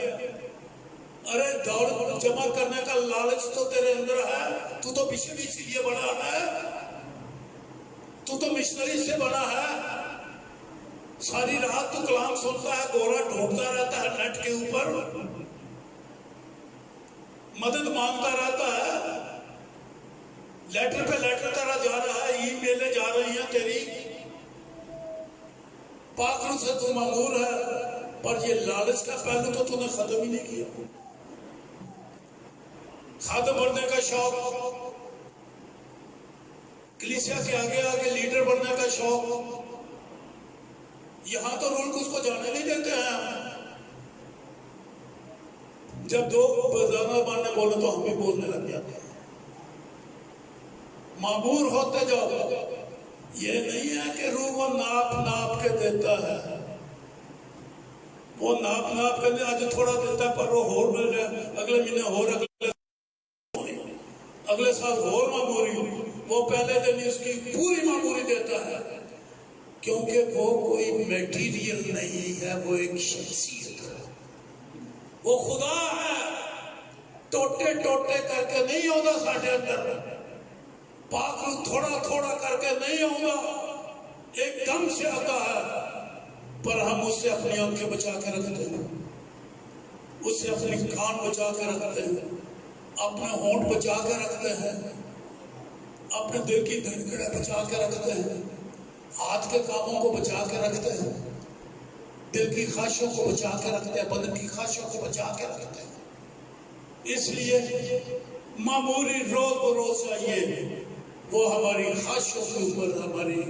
ارے دولت جمع کرنے کا لالچ تو تیرے اندر ہے، تو مشنری اسی لیے بنا ہے، تو مشنری سے بنا ہے۔ ساری رات تو کلام سنتا ہے، گورا ڈھونڈتا رہتا ہے نیٹ کے اوپر، مدد مانگتا رہتا ہے، لیٹر پہ لیٹر تیرا جا رہا ہے، ای میلیں جا رہی ہیں تیری، پاک روح سے تو معمور ہے، پر یہ لالچ کا پہلو تو نے ختم ہی نہیں کیا۔ خادم بننے کا شوق، کلیسیا کے آگے آگے لیڈر بننے کا شوق، یہاں تو رول کو اس کو جانے نہیں دیتے ہیں۔ جب دو زیادہ ماننے بولے تو ہم بھی بولنے لگ جاتے ہیں۔ معمور ہوتے جاؤ، یہ نہیں ہے کہ روح وہ ناپ ناپ کے دیتا ہے، وہ ناپ ناپ کے آج تھوڑا دیتا ہے پر وہ ہور مل جائے، اگلے مہینے ہور، اگلے سال ہور معموری، وہ پہلے دن اس کی پوری معموری دیتا ہے، کیونکہ وہ کوئی میٹیریل نہیں ہے، وہ ایک شخصیت ہے، وہ خدا ہے۔ ٹوٹے ٹوٹے کر کے نہیں ہوتا ساڑھے اندر، پاک روح تھوڑا تھوڑا کر کے نہیں ہوتا، ایک دم سے آتا ہے، پر ہم اس سے اپنی آنکھیں بچا کے رکھتے ہیں، اس سے اپنی کان بچا کے رکھتے ہیں، اپنے ہونٹ بچا کے رکھتے ہیں، اپنے دل کی دھڑکڑیں بچا کے رکھتے ہیں، ہاتھ کے کاموں کو بچا کے رکھتے ہیں، دل کی خواہشوں کو بچا کے رکھتے ہیں، بدن کی خواہشوں کو بچا کے رکھتے ہیں۔ اس لیے معمولی روز بروز چاہیے، وہ ہماری خواہشوں کے اوپر، ہماری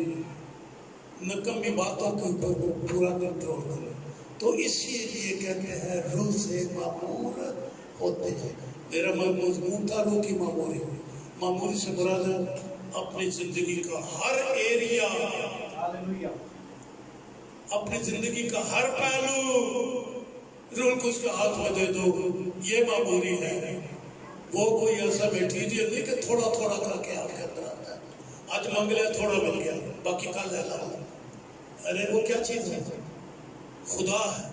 نکمی باتوں کے اوپر وہ پورا کنٹرول کرے۔ تو اسی لیے کہتے ہیں روح سے معمور ہوتے ہیں۔ میرا مضمون تھا روح کی معموری۔ معموری سے مراد ہے اپنی زندگی کا ہر ایریا، اپنی زندگی کا ہر پہلو روح کو اس کے ہاتھ میں دے دو، یہ معموری ہے۔ وہ کوئی ایسا میٹیریل نہیں کہ تھوڑا تھوڑا کر کے آپ کے اندر آتا ہے، آج مانگ لیا تھوڑا مل گیا، باقی کل ہے لا۔ ارے وہ کیا چیز ہے؟ خدا ہے،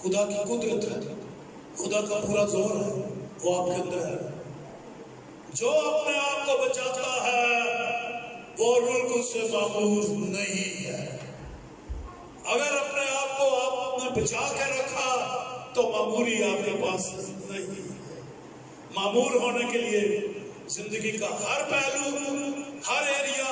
خدا کی قدرت ہے، خدا کا پورا زور ہے، وہ آپ کے اندر ہے۔ جو اپنے آپ کو بچاتا ہے وہ روح القدس سے معمور نہیں ہے۔ اگر اپنے آپ کو آپ نے بچا کے رکھا تو معموری آپ کے پاس نہیں ہے۔ معمور ہونے کے لیے زندگی کا ہر پہلو، ہر ایریا،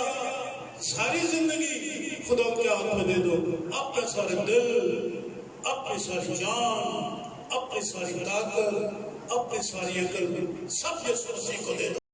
ساری زندگی خدا کے ہاتھ میں دے دو، اپنے سارے دل، اپنی ساری جان، اپنی ساری طاقت، اپنی ساری عقل، سب یسوع مسیح کو دے دو۔